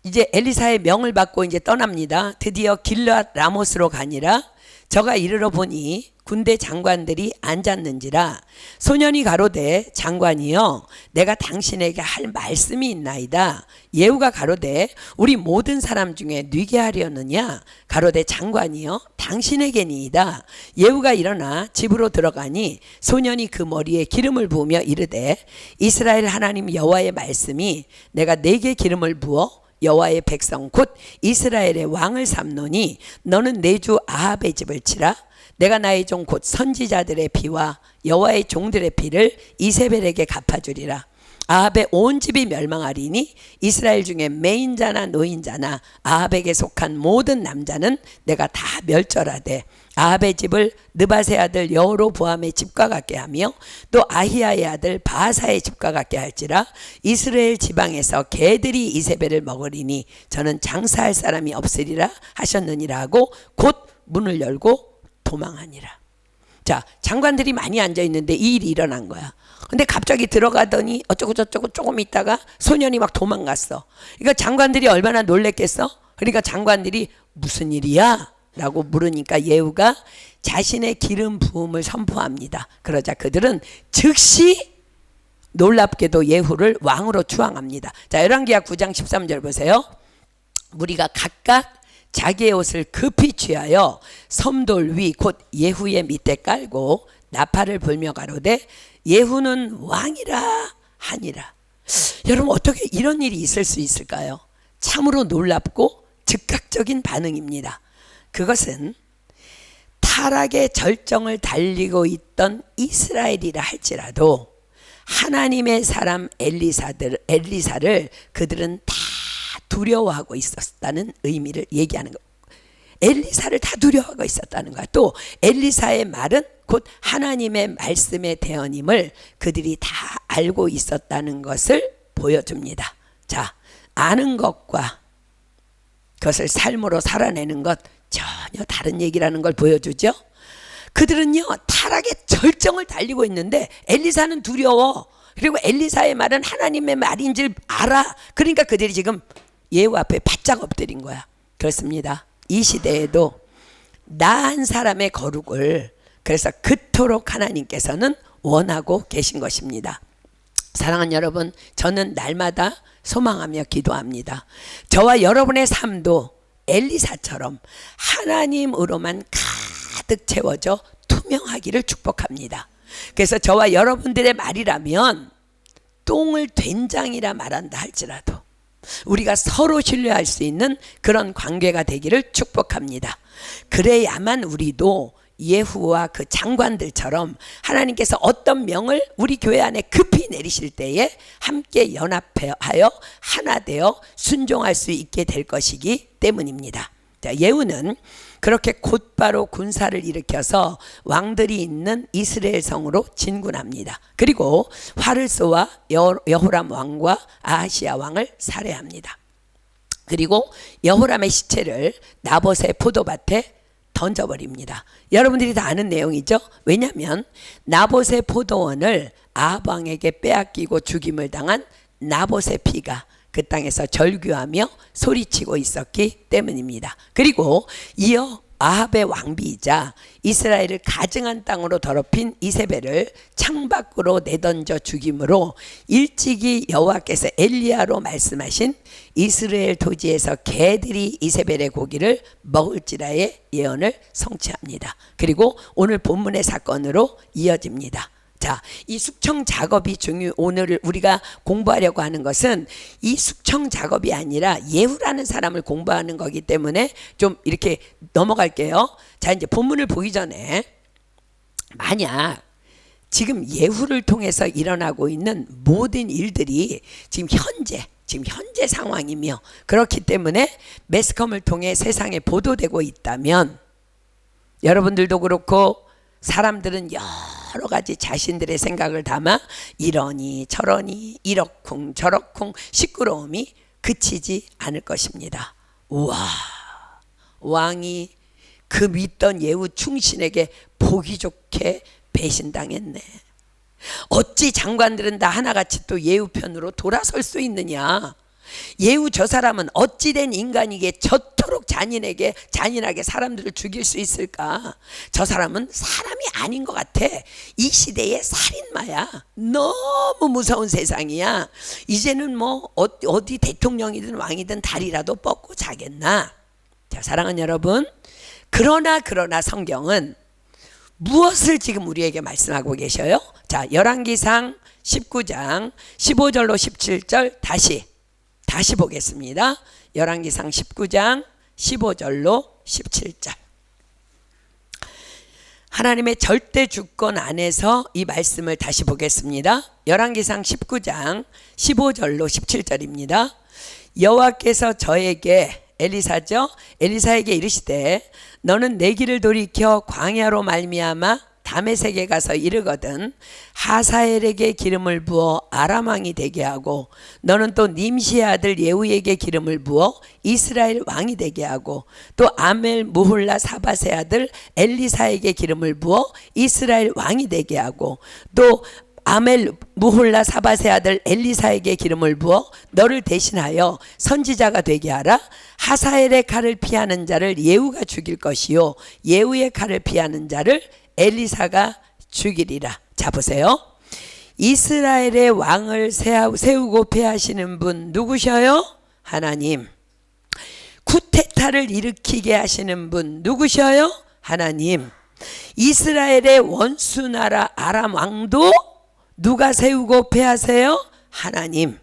이제 엘리사의 명을 받고 이제 떠납니다. 드디어 길르앗 라못으로 가니라. 저가 이르러 보니 군대 장관들이 앉았는지라. 소년이 가로되 장관이여 내가 당신에게 할 말씀이 있나이다. 예후가 가로되 우리 모든 사람 중에 뉘게 하려느냐. 가로되 장관이여 당신에게니이다. 예후가 일어나 집으로 들어가니 소년이 그 머리에 기름을 부으며 이르되 이스라엘 하나님 여호와의 말씀이 내가 네게 기름을 부어 여호와의 백성 곧 이스라엘의 왕을 삼노니 너는 내 주 아합의 집을 치라. 내가 나의 종 곧 선지자들의 피와 여호와의 종들의 피를 이세벨에게 갚아주리라. 아합의 온 집이 멸망하리니 이스라엘 중에 매인자나 노인자나 아합에게 속한 모든 남자는 내가 다 멸절하되 아합의 집을 느바세 아들 여로보암의 집과 같게 하며 또 아히야의 아들 바하사의 집과 같게 할지라. 이스라엘 지방에서 개들이 이세벨을 먹으리니 저는 장사할 사람이 없으리라 하셨느니라 하고 곧 문을 열고 도망하니라. 자, 장관들이 많이 앉아 있는데 이 일이 일어난 거야. 근데 갑자기 들어가더니 어쩌고 저쩌고 조금 있다가 소년이 막 도망갔어. 그러니까 장관들이 얼마나 놀랬겠어? 그러니까 장관들이 무슨 일이야? 라고 물으니까 예후가 자신의 기름 부음을 선포합니다. 그러자 그들은 즉시 놀랍게도 예후를 왕으로 추앙합니다. 자, 열왕기하 9장 13절 보세요. 무리가 각각 자기의 옷을 급히 취하여 섬돌 위 곧 예후의 밑에 깔고 나팔을 불며 가로되 예후는 왕이라 하니라. 여러분 어떻게 이런 일이 있을 수 있을까요? 참으로 놀랍고 즉각적인 반응입니다. 그것은 타락의 절정을 달리고 있던 이스라엘이라 할지라도 하나님의 사람 엘리사를 그들은 다 두려워하고 있었다는 의미를 얘기하는 것. 엘리사를 다 두려워하고 있었다는 거야. 또 엘리사의 말은 곧 하나님의 말씀의 대언임을 그들이 다 알고 있었다는 것을 보여줍니다. 자, 아는 것과 그것을 삶으로 살아내는 것 전혀 다른 얘기라는 걸 보여주죠. 그들은요 타락의 절정을 달리고 있는데 엘리사는 두려워. 그리고 엘리사의 말은 하나님의 말인 줄 알아. 그러니까 그들이 지금 예후 앞에 바짝 엎드린 거야. 그렇습니다. 이 시대에도 나 한 사람의 거룩을 그래서 그토록 하나님께서는 원하고 계신 것입니다. 사랑하는 여러분, 저는 날마다 소망하며 기도합니다. 저와 여러분의 삶도 엘리사처럼 하나님으로만 가득 채워져 투명하기를 축복합니다. 그래서 저와 여러분들의 말이라면 똥을 된장이라 말한다 할지라도 우리가 서로 신뢰할 수 있는 그런 관계가 되기를 축복합니다. 그래야만 우리도 예후와 그 장관들처럼 하나님께서 어떤 명을 우리 교회 안에 급히 내리실 때에 함께 연합하여 하나 되어 순종할 수 있게 될 것이기 때문입니다. 자, 예후는 그렇게 곧바로 군사를 일으켜서 왕들이 있는 이스라엘 성으로 진군합니다. 그리고 활을 쏘아 여호람 왕과 아하시야 왕을 살해합니다. 그리고 여호람의 시체를 나봇의 포도밭에 던져버립니다. 여러분들이 다 아는 내용이죠. 왜냐하면 나봇의 포도원을 아합 왕에게 빼앗기고 죽임을 당한 나봇의 피가 그 땅에서 절규하며 소리치고 있었기 때문입니다. 그리고 이어 아합의 왕비이자 이스라엘을 가증한 땅으로 더럽힌 이세벨을 창밖으로 내던져 죽임으로 일찍이 여호와께서 엘리야로 말씀하신 이스라엘 토지에서 개들이 이세벨의 고기를 먹을지라의 예언을 성취합니다. 그리고 오늘 본문의 사건으로 이어집니다. 자, 이 숙청 작업이 오늘 우리가 공부하려고 하는 것은 이 숙청 작업이 아니라 예후라는 사람을 공부하는 거기 때문에 좀 이렇게 넘어갈게요. 자, 이제 본문을 보기 전에 만약 지금 예후를 통해서 일어나고 있는 모든 일들이 지금 현재 상황이며 그렇기 때문에 매스컴을 통해 세상에 보도되고 있다면 여러분들도 그렇고 사람들은 여러 가지 자신들의 생각을 담아 이러니 저러니 이러쿵 저러쿵 시끄러움이 그치지 않을 것입니다. 우와, 왕이 그 믿던 예후 충신에게 보기 좋게 배신당했네. 어찌 장관들은 다 하나같이 또 예후 편으로 돌아설 수 있느냐. 예후 저 사람은 어찌된 인간이기에 저토록 잔인하게 사람들을 죽일 수 있을까. 저 사람은 사람이 아닌 것 같아. 이 시대의 살인마야. 너무 무서운 세상이야. 이제는 뭐 어디 대통령이든 왕이든 다리라도 뻗고 자겠나. 자, 사랑하는 여러분, 그러나 성경은 무엇을 지금 우리에게 말씀하고 계셔요? 자, 열왕기상 19장 15절로 17절 다시 보겠습니다. 열왕기상 19장 15절로 17절. 하나님의 절대 주권 안에서 이 말씀을 다시 보겠습니다. 열왕기상 19장 15절로 17절입니다. 여호와께서 저에게 엘리사에게 이르시되 너는 내 길을 돌이켜 광야로 말미암아 다메섹에 가서 이르거든 하사엘에게 기름을 부어 아람 왕이 되게 하고 너는 또 님시의 아들 예후에게 기름을 부어 이스라엘 왕이 되게 하고 또 아멜 무홀라 사밧의 아들 엘리사에게 기름을 부어 이스라엘 왕이 되게 하고 또 아멜 무홀라 사밧의 아들 엘리사에게 기름을 부어 너를 대신하여 선지자가 되게 하라. 하사엘의 칼을 피하는 자를 예후가 죽일 것이요 예후의 칼을 피하는 자를 엘리사가 죽이리라. 자, 보세요. 이스라엘의 왕을 세우고 폐하시는 분 누구셔요? 하나님. 쿠데타를 일으키게 하시는 분 누구셔요? 하나님. 이스라엘의 원수 나라 아람 왕도 누가 세우고 폐하세요? 하나님.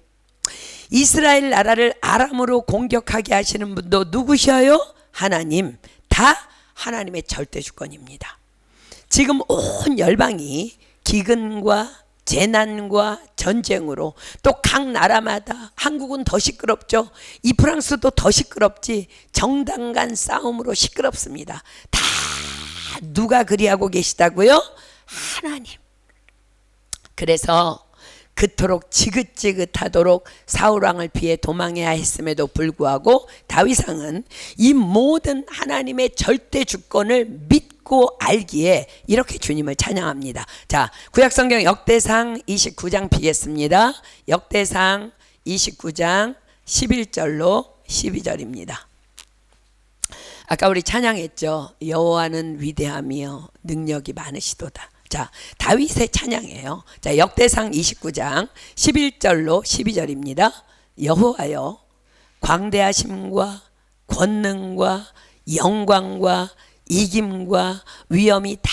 이스라엘 나라를 아람으로 공격하게 하시는 분도 누구셔요? 하나님. 다 하나님의 절대 주권입니다. 지금 온 열방이 기근과 재난과 전쟁으로 또 각 나라마다, 한국은 더 시끄럽죠. 이 프랑스도 더 시끄럽지. 정당 간 싸움으로 시끄럽습니다. 다 누가 그리하고 계시다고요? 하나님. 그래서 그토록 지긋지긋하도록 사울왕을 피해 도망해야 했음에도 불구하고 다윗왕은 이 모든 하나님의 절대 주권을 믿고 알기에 이렇게 주님을 찬양합니다. 자, 구약성경 역대상 29장 피겠습니다. 역대상 29장 11절로 12절입니다. 아까 우리 찬양했죠. 여호와는 위대하며 능력이 많으시도다. 자, 다윗의 찬양이에요. 자, 역대상 29장 11절로 12절입니다. 여호와여, 광대하심과 권능과 영광과 이김과 위엄이 다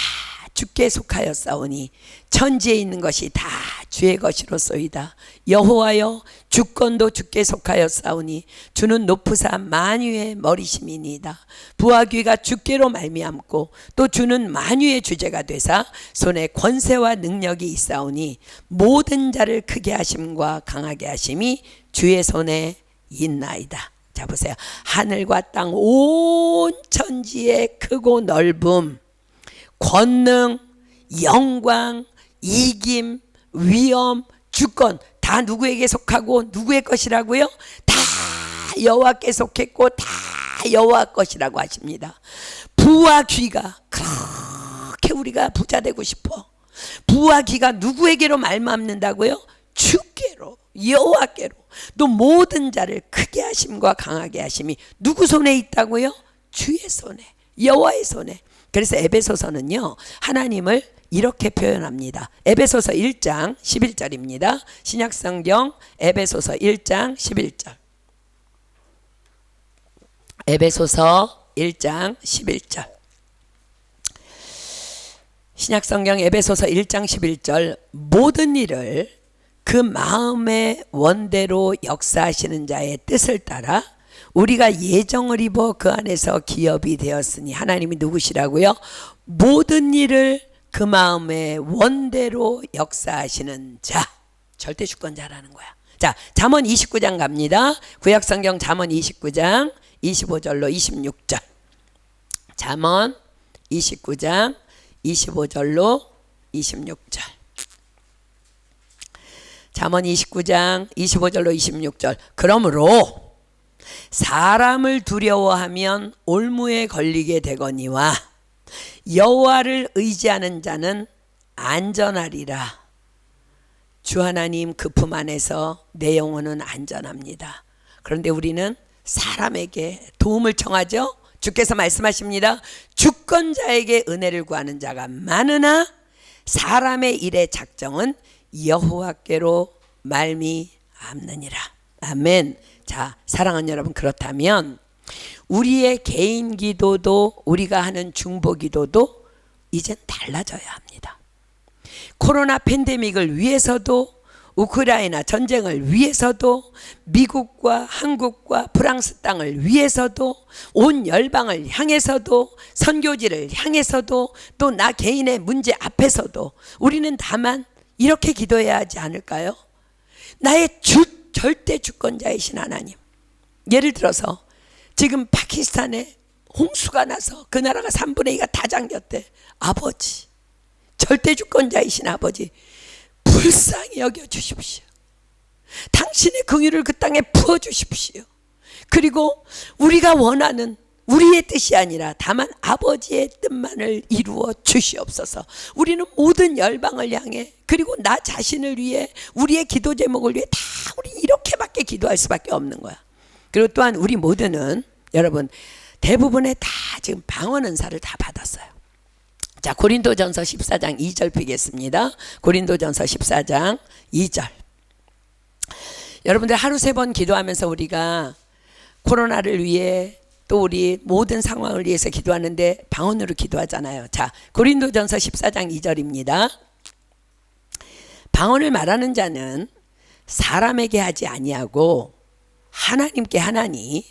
주께 속하였사오니 천지에 있는 것이 다 주의 것이로소이다. 여호와여, 주권도 주께 속하였사오니 주는 높으사 만유의 머리심이니이다. 부와 귀가 주께로 말미암고 또 주는 만유의 주제가 되사 손에 권세와 능력이 있사오니 모든 자를 크게 하심과 강하게 하심이 주의 손에 있나이다. 자, 보세요. 하늘과 땅 온 천지의 크고 넓음, 권능, 영광, 이김, 위엄, 주권 다 누구에게 속하고 누구의 것이라고요? 다 여호와께 속했고 다 여호와 것이라고 하십니다. 부와 귀가, 그렇게 우리가 부자 되고 싶어. 부와 귀가 누구에게로 말맞는다고요? 주께로, 여호와께로. 또 모든 자를 크게 하심과 강하게 하심이 누구 손에 있다고요? 주의 손에, 여호와의 손에. 그래서 에베소서는요, 하나님을 이렇게 표현합니다. 에베소서 1장 11절입니다. 신약성경 에베소서 1장 11절. 에베소서 1장 11절. 신약성경 에베소서 1장 11절. 모든 일을 그 마음의 원대로 역사하시는 자의 뜻을 따라 우리가 예정을 입어 그 안에서 기업이 되었으니. 하나님이 누구시라고요? 모든 일을 그 마음의 원대로 역사하시는 자, 절대 주권자라는 거야. 자, 잠언 29장 갑니다. 구약성경 잠언 29장 25절로 26절. 잠언 29장 25절로 26절. 잠언 29장 25절로 26절. 그러므로 사람을 두려워하면 올무에 걸리게 되거니와 여호와를 의지하는 자는 안전하리라. 주 하나님 그 품 안에서 내 영혼은 안전합니다. 그런데 우리는 사람에게 도움을 청하죠. 주께서 말씀하십니다. 주권자에게 은혜를 구하는 자가 많으나 사람의 일의 작정은 여호와께로 말미암느니라. 아멘. 자, 사랑하는 여러분, 그렇다면 우리의 개인 기도도, 우리가 하는 중보 기도도 이젠 달라져야 합니다. 코로나 팬데믹을 위해서도, 우크라이나 전쟁을 위해서도, 미국과 한국과 프랑스 땅을 위해서도, 온 열방을 향해서도, 선교지를 향해서도, 또 나 개인의 문제 앞에서도 우리는 다만 이렇게 기도해야 하지 않을까요? 나의 절대 주권자이신 하나님. 예를 들어서 지금 파키스탄에 홍수가 나서 그 나라가 3분의 2가 다 잠겼대. 아버지, 절대 주권자이신 아버지, 불쌍히 여겨주십시오. 당신의 긍휼을 그 땅에 부어주십시오. 그리고 우리가 원하는 우리의 뜻이 아니라 다만 아버지의 뜻만을 이루어 주시옵소서. 우리는 모든 열방을 향해, 그리고 나 자신을 위해, 우리의 기도 제목을 위해 다 우리 이렇게밖에 기도할 수밖에 없는 거야. 그리고 또한 우리 모두는, 여러분 대부분의 다 지금 방언 은사를 다 받았어요. 자, 고린도전서 14장 2절 피겠습니다. 고린도전서 14장 2절. 여러분들 하루 3번 기도하면서 우리가 코로나를 위해, 또 우리 모든 상황을 위해서 기도하는데 방언으로 기도하잖아요. 자, 고린도전서 14장 2절입니다. 방언을 말하는 자는 사람에게 하지 아니하고 하나님께 하나니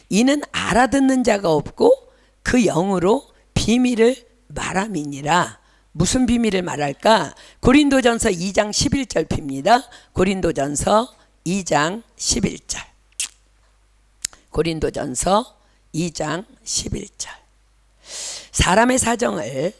이는 알아듣는 자가 없고 그 영으로 비밀을 말함이니라. 무슨 비밀을 말할까? 고린도전서 2장 11절 핍니다. 고린도전서 2장 11절. 고린도전서 2장 11절. 사람의 사정을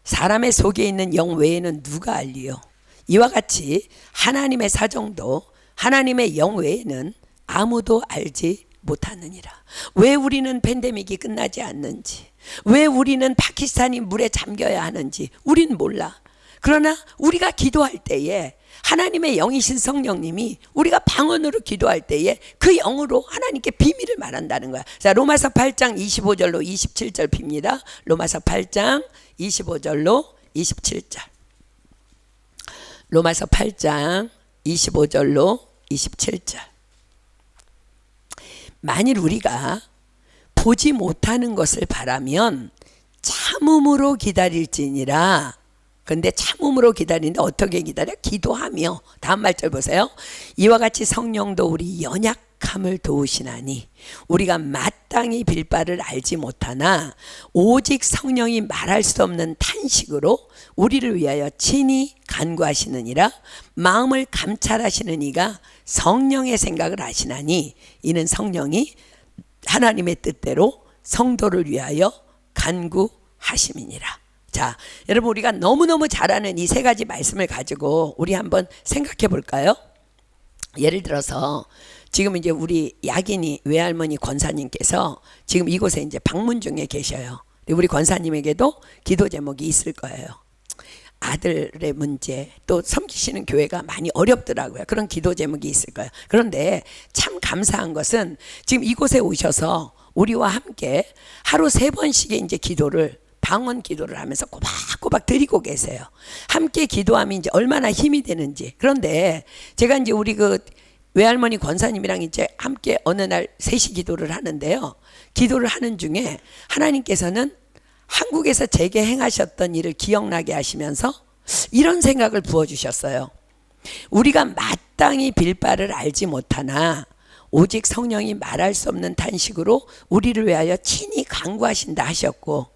사람의 속에 있는 영 외에는 누가 알리요? 이와 같이 하나님의 사정도 하나님의 영 외에는 아무도 알지 못하느니라. 왜 우리는 팬데믹이 끝나지 않는지, 왜 우리는 파키스탄이 물에 잠겨야 하는지 우린 몰라. 그러나 우리가 기도할 때에 하나님의 영이신 성령님이 우리가 방언으로 기도할 때에 그 영으로 하나님께 비밀을 말한다는 거야. 자, 로마서 8장 25절로 27절 핍니다. 로마서 8장 25절로 27절. 로마서 8장 25절로 27절. 만일 우리가 보지 못하는 것을 바라면 참음으로 기다릴지니라. 근데 참음으로 기다리는데 어떻게 기다려? 기도하며. 다음 말절 보세요. 이와 같이 성령도 우리 연약함을 도우시나니 우리가 마땅히 빌 바를 알지 못하나 오직 성령이 말할 수 없는 탄식으로 우리를 위하여 친히 간구하시느니라. 마음을 감찰하시는 이가 성령의 생각을 아시나니 이는 성령이 하나님의 뜻대로 성도를 위하여 간구하심이니라. 자, 여러분 우리가 너무너무 잘 아는 이 세 가지 말씀을 가지고 우리 한번 생각해 볼까요? 예를 들어서 지금 이제 우리 약인이 외할머니 권사님께서 지금 이곳에 이제 방문 중에 계셔요. 우리 권사님에게도 기도 제목이 있을 거예요. 아들의 문제, 또 섬기시는 교회가 많이 어렵더라고요. 그런 기도 제목이 있을 거예요. 그런데 참 감사한 것은 지금 이곳에 오셔서 우리와 함께 하루 3번씩의 이제 기도를 방언 기도를 하면서 꼬박꼬박 드리고 계세요. 함께 기도하면 이제 얼마나 힘이 되는지. 그런데 제가 이제 우리 그 외할머니 권사님이랑 이제 함께 어느 날 3시 기도를 하는데요. 기도를 하는 중에 하나님께서는 한국에서 제게 행하셨던 일을 기억나게 하시면서 이런 생각을 부어주셨어요. 우리가 마땅히 빌 바를 알지 못하나 오직 성령이 말할 수 없는 탄식으로 우리를 위하여 친히 간구하신다 하셨고,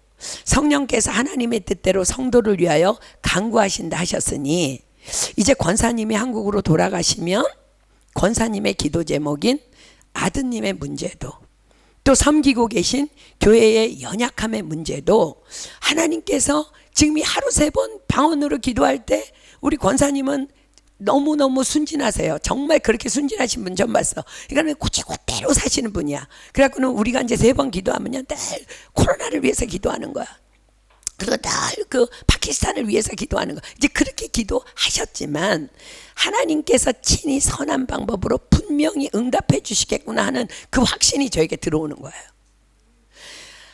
성령께서 하나님의 뜻대로 성도를 위하여 간구하신다 하셨으니 이제 권사님이 한국으로 돌아가시면 권사님의 기도 제목인 아드님의 문제도, 또 섬기고 계신 교회의 연약함의 문제도 하나님께서 지금 이 하루 3번 방언으로 기도할 때 우리 권사님은 너무너무 순진하세요. 정말 그렇게 순진하신 분 처음 봤어. 그러니까 곧대로 사시는 분이야. 그래갖고는 우리가 이제 3번 기도하면요, 늘 코로나를 위해서 기도하는 거야. 그리고 늘 그 파키스탄을 위해서 기도하는 거야. 이제 그렇게 기도하셨지만 하나님께서 친히 선한 방법으로 분명히 응답해 주시겠구나 하는 그 확신이 저에게 들어오는 거예요.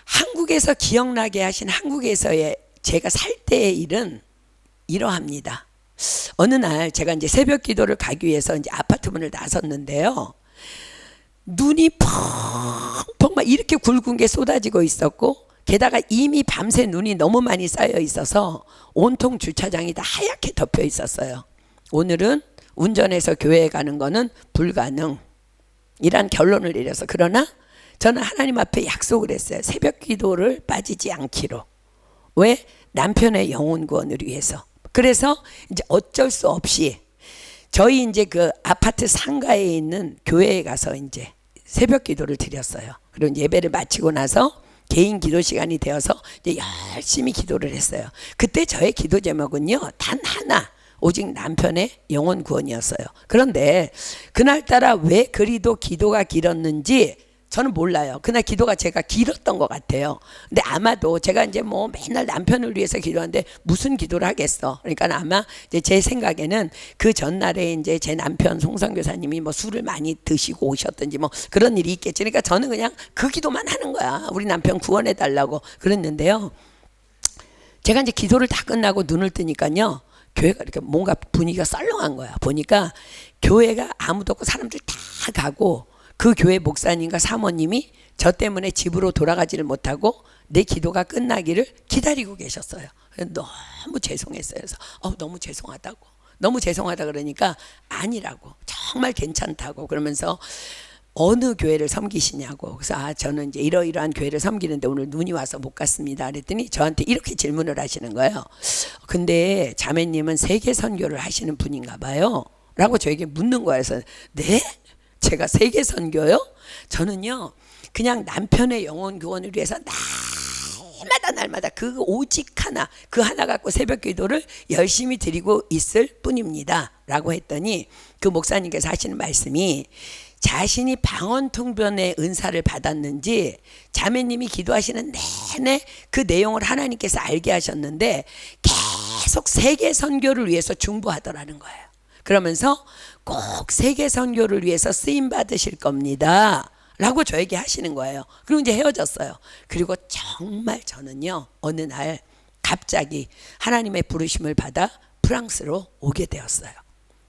한국에서 기억나게 하신 한국에서의 제가 살 때의 일은 이러합니다. 어느 날 제가 이제 새벽 기도를 가기 위해서 이제 아파트 문을 나섰는데요. 눈이 펑펑 막 이렇게 굵은 게 쏟아지고 있었고, 게다가 이미 밤새 눈이 너무 많이 쌓여 있어서 온통 주차장이 다 하얗게 덮여 있었어요. 오늘은 운전해서 교회에 가는 거는 불가능, 이란 결론을 내려서, 그러나 저는 하나님 앞에 약속을 했어요. 새벽 기도를 빠지지 않기로. 왜? 남편의 영혼 구원을 위해서. 그래서 이제 어쩔 수 없이 저희 이제 그 아파트 상가에 있는 교회에 가서 이제 새벽 기도를 드렸어요. 그리고 예배를 마치고 나서 개인 기도 시간이 되어서 이제 열심히 기도를 했어요. 그때 저의 기도 제목은요, 단 하나, 오직 남편의 영혼 구원이었어요. 그런데 그날따라 왜 그리도 기도가 길었는지 저는 몰라요. 그날 기도가 제가 길었던 것 같아요. 근데 아마도 제가 이제 뭐 맨날 남편을 위해서 기도하는데 무슨 기도를 하겠어. 그러니까 아마 이제 제 생각에는 그 전날에 이제 제 남편 송성교사님이 뭐 술을 많이 드시고 오셨든지 뭐 그런 일이 있겠지. 그러니까 저는 그냥 그 기도만 하는 거야. 우리 남편 구원해 달라고 그랬는데요. 제가 이제 기도를 다 끝나고 눈을 뜨니까요, 교회가 이렇게 뭔가 분위기가 썰렁한 거야. 보니까 교회가 아무도 없고 사람들 다 가고 그 교회 목사님과 사모님이 저 때문에 집으로 돌아가지를 못하고 내 기도가 끝나기를 기다리고 계셨어요. 너무 죄송했어요. 그래서 너무 죄송하다고. 너무 죄송하다 그러니까 아니라고. 정말 괜찮다고 그러면서 어느 교회를 섬기시냐고. 그래서 저는 이제 이러이러한 교회를 섬기는데 오늘 눈이 와서 못 갔습니다. 그랬더니 저한테 이렇게 질문을 하시는 거예요. 근데 자매님은 세계 선교를 하시는 분인가 봐요. 라고 저에게 묻는 거예요. 그래서 네? 제가 세계 선교요? 저는요 그냥 남편의 영혼 구원을 위해서 날마다 그 오직 하나, 그 하나 갖고 새벽 기도를 열심히 드리고 있을 뿐입니다. 라고 했더니 그 목사님께서 하시는 말씀이 자신이 방언통변의 은사를 받았는지 자매님이 기도하시는 내내 그 내용을 하나님께서 알게 하셨는데 계속 세계 선교를 위해서 중보하더라는 거예요. 그러면서 꼭 세계 선교를 위해서 쓰임 받으실 겁니다. 라고 저에게 하시는 거예요. 그리고 이제 헤어졌어요. 그리고 정말 저는요 어느 날 갑자기 하나님의 부르심을 받아 프랑스로 오게 되었어요.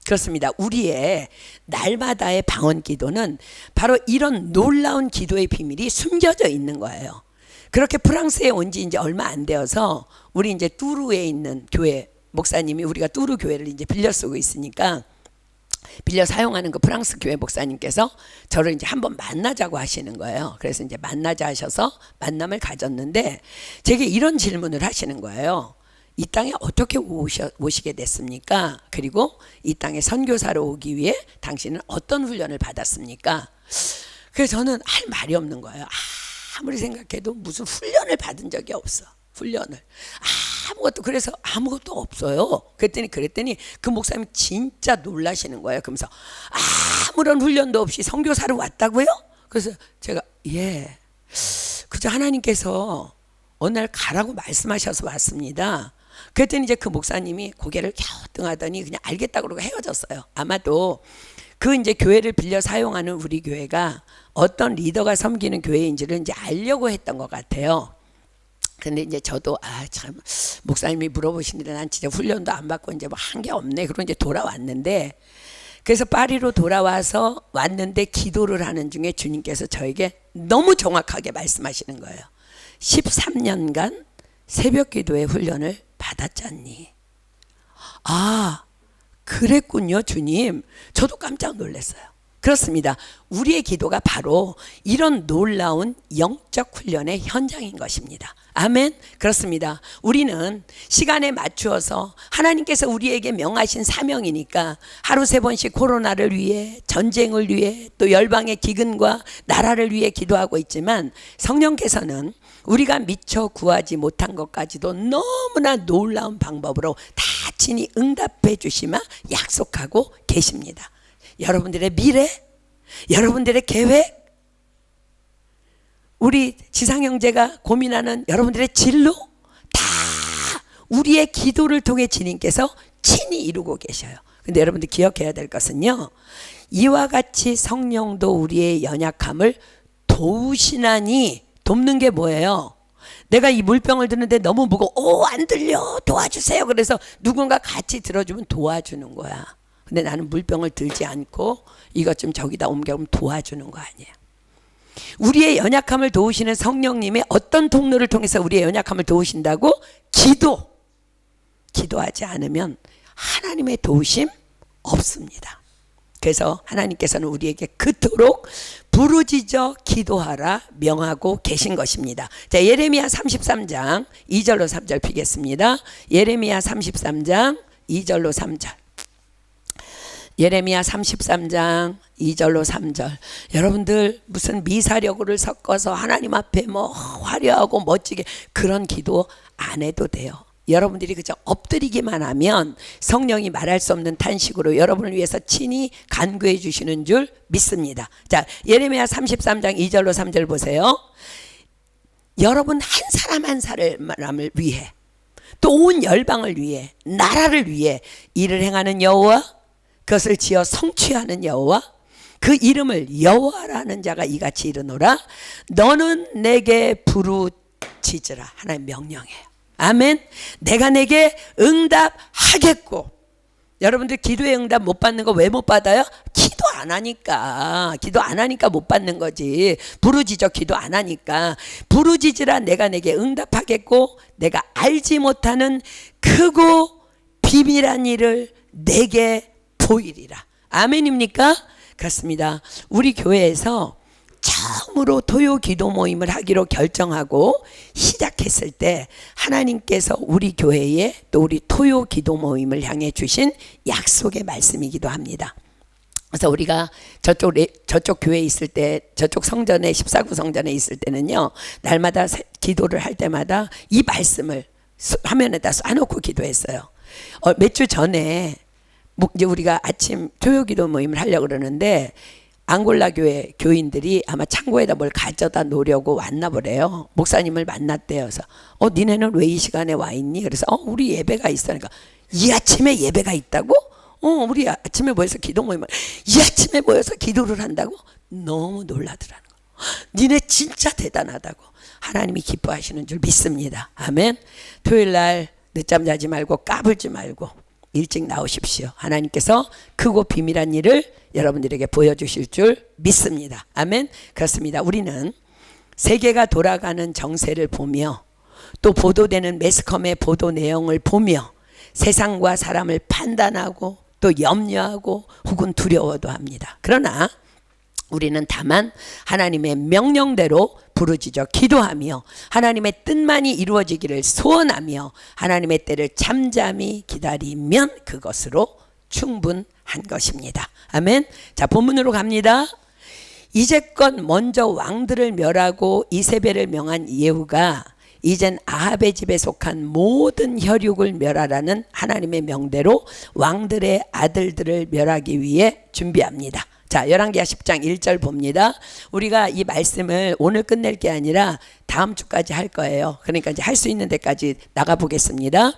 그렇습니다. 우리의 날마다의 방언 기도는 바로 이런 놀라운 기도의 비밀이 숨겨져 있는 거예요. 그렇게 프랑스에 온 지 이제 얼마 안 되어서 우리 이제 뚜르에 있는 교회 목사님이 우리가 뚜르 교회를 이제 빌려 쓰고 있으니까 빌려 사용하는 그 프랑스 교회 목사님께서 저를 이제 한번 만나자고 하시는 거예요. 그래서 이제 만나자 하셔서 만남을 가졌는데 제게 이런 질문을 하시는 거예요. 이 땅에 어떻게 오시게 됐습니까? 그리고 이 땅에 선교사로 오기 위해 당신은 어떤 훈련을 받았습니까? 그래서 저는 할 말이 없는 거예요. 아무리 생각해도 무슨 훈련을 받은 적이 없어. 훈련을 그래서 아무것도 없어요. 그랬더니 그 목사님이 진짜 놀라시는 거예요. 그러면서 아무런 훈련도 없이 선교사로 왔다고요? 그래서 제가 예, 그저 하나님께서 어느 날 가라고 말씀하셔서 왔습니다. 그랬더니 이제 그 목사님이 고개를 갸우뚱하더니 그냥 알겠다 그러고 헤어졌어요. 아마도 그 이제 교회를 빌려 사용하는 우리 교회가 어떤 리더가 섬기는 교회인지를 이제 알려고 했던 것 같아요. 근데 이제 저도 참 목사님이 물어보시는데 난 진짜 훈련도 안 받고 이제 뭐 한 게 없네. 그러고 이제 돌아왔는데 그래서 파리로 돌아와서 왔는데 기도를 하는 중에 주님께서 저에게 너무 정확하게 말씀하시는 거예요. 13년간 새벽 기도의 훈련을 받았잖니. 그랬군요 주님. 저도 깜짝 놀랐어요. 그렇습니다. 우리의 기도가 바로 이런 놀라운 영적 훈련의 현장인 것입니다. 아멘. 그렇습니다. 우리는 시간에 맞추어서 하나님께서 우리에게 명하신 사명이니까 하루 3번씩 코로나를 위해, 전쟁을 위해, 또 열방의 기근과 나라를 위해 기도하고 있지만 성령께서는 우리가 미처 구하지 못한 것까지도 너무나 놀라운 방법으로 다 친히 응답해 주시마 약속하고 계십니다. 여러분들의 미래, 여러분들의 계획, 우리 지상형제가 고민하는 여러분들의 진로 다 우리의 기도를 통해 주님께서 친히 이루고 계셔요. 근데 여러분들 기억해야 될 것은요, 이와 같이 성령도 우리의 연약함을 도우시나니, 돕는 게 뭐예요? 내가 이 물병을 드는데 너무 무거워, 안 들려, 도와주세요. 그래서 누군가 같이 들어주면 도와주는 거야. 근데 나는 물병을 들지 않고 이것 좀 저기다 옮겨오면 도와주는 거 아니에요. 우리의 연약함을 도우시는 성령님의 어떤 통로를 통해서 우리의 연약함을 도우신다고? 기도하지 않으면 하나님의 도우심 없습니다. 그래서 하나님께서는 우리에게 그토록 부르짖어 기도하라 명하고 계신 것입니다. 자, 예레미야 33장 2절로 3절 피겠습니다. 예레미야 33장 2절로 3절. 예레미야 33장 2절로 3절. 여러분들 무슨 미사력을 섞어서 하나님 앞에 뭐 화려하고 멋지게 그런 기도 안 해도 돼요. 여러분들이 그저 엎드리기만 하면 성령이 말할 수 없는 탄식으로 여러분을 위해서 친히 간구해 주시는 줄 믿습니다. 자, 예레미야 33장 2절로 3절 보세요. 여러분 한 사람 한 사람을 위해, 또 온 열방을 위해, 나라를 위해 일을 행하는 여호와, 그것을 지어 성취하는 여호와, 그 이름을 여호와라는 자가 이같이 이르노라. 너는 내게 부르짖으라. 하나님 명령해요. 아멘. 내가 내게 응답하겠고. 여러분들 기도의 응답 못 받는 거 왜 못 받아요? 기도 안 하니까 못 받는 거지. 부르짖어 기도 안 하니까. 부르짖으라. 내가 내게 응답하겠고 내가 알지 못하는 크고 비밀한 일을 내게 보이리라. 아멘입니까? 그렇습니다. 우리 교회에서 처음으로 토요 기도 모임을 하기로 결정하고 시작했을 때 하나님께서 우리 교회에 또 우리 토요 기도 모임을 향해 주신 약속의 말씀이기도 합니다. 그래서 우리가 저쪽 교회에 있을 때, 저쪽 성전에 14구 성전에 있을 때는요, 날마다 기도를 할 때마다 이 말씀을 화면에다 쏴놓고 기도했어요. 몇 주 전에 이제 우리가 아침 토요 기도 모임을 하려고 그러는데 앙골라 교회 교인들이 아마 창고에다 뭘 가져다 놓으려고 왔나 보래요. 목사님을 만났대요. 그래서 니네는 왜 이 시간에 와 있니? 그래서 우리 예배가 있어. 그러니까 이 아침에 예배가 있다고? 우리 아침에 모여서 기도 모임을 이 아침에 모여서 기도를 한다고? 너무 놀라더라는 거. 니네 진짜 대단하다고. 하나님이 기뻐하시는 줄 믿습니다. 아멘. 토요일 날 늦잠 자지 말고 까불지 말고 일찍 나오십시오. 하나님께서 크고 비밀한 일을 여러분들에게 보여주실 줄 믿습니다. 아멘. 그렇습니다. 우리는 세계가 돌아가는 정세를 보며 또 보도되는 매스컴의 보도 내용을 보며 세상과 사람을 판단하고 또 염려하고 혹은 두려워도 합니다. 그러나 우리는 다만 하나님의 명령대로 부르짖어 기도하며 하나님의 뜻만이 이루어지기를 소원하며 하나님의 때를 잠잠히 기다리면 그것으로 충분한 것입니다. 아멘. 자, 본문으로 갑니다. 이제껏 먼저 왕들을 멸하고 이세벨을 명한 예후가 이젠 아합의 집에 속한 모든 혈육을 멸하라는 하나님의 명대로 왕들의 아들들을 멸하기 위해 준비합니다. 자, 열왕기하 10장 1절 봅니다. 우리가 이 말씀을 오늘 끝낼 게 아니라 다음 주까지 할 거예요. 그러니까 이제 할 수 있는 데까지 나가 보겠습니다.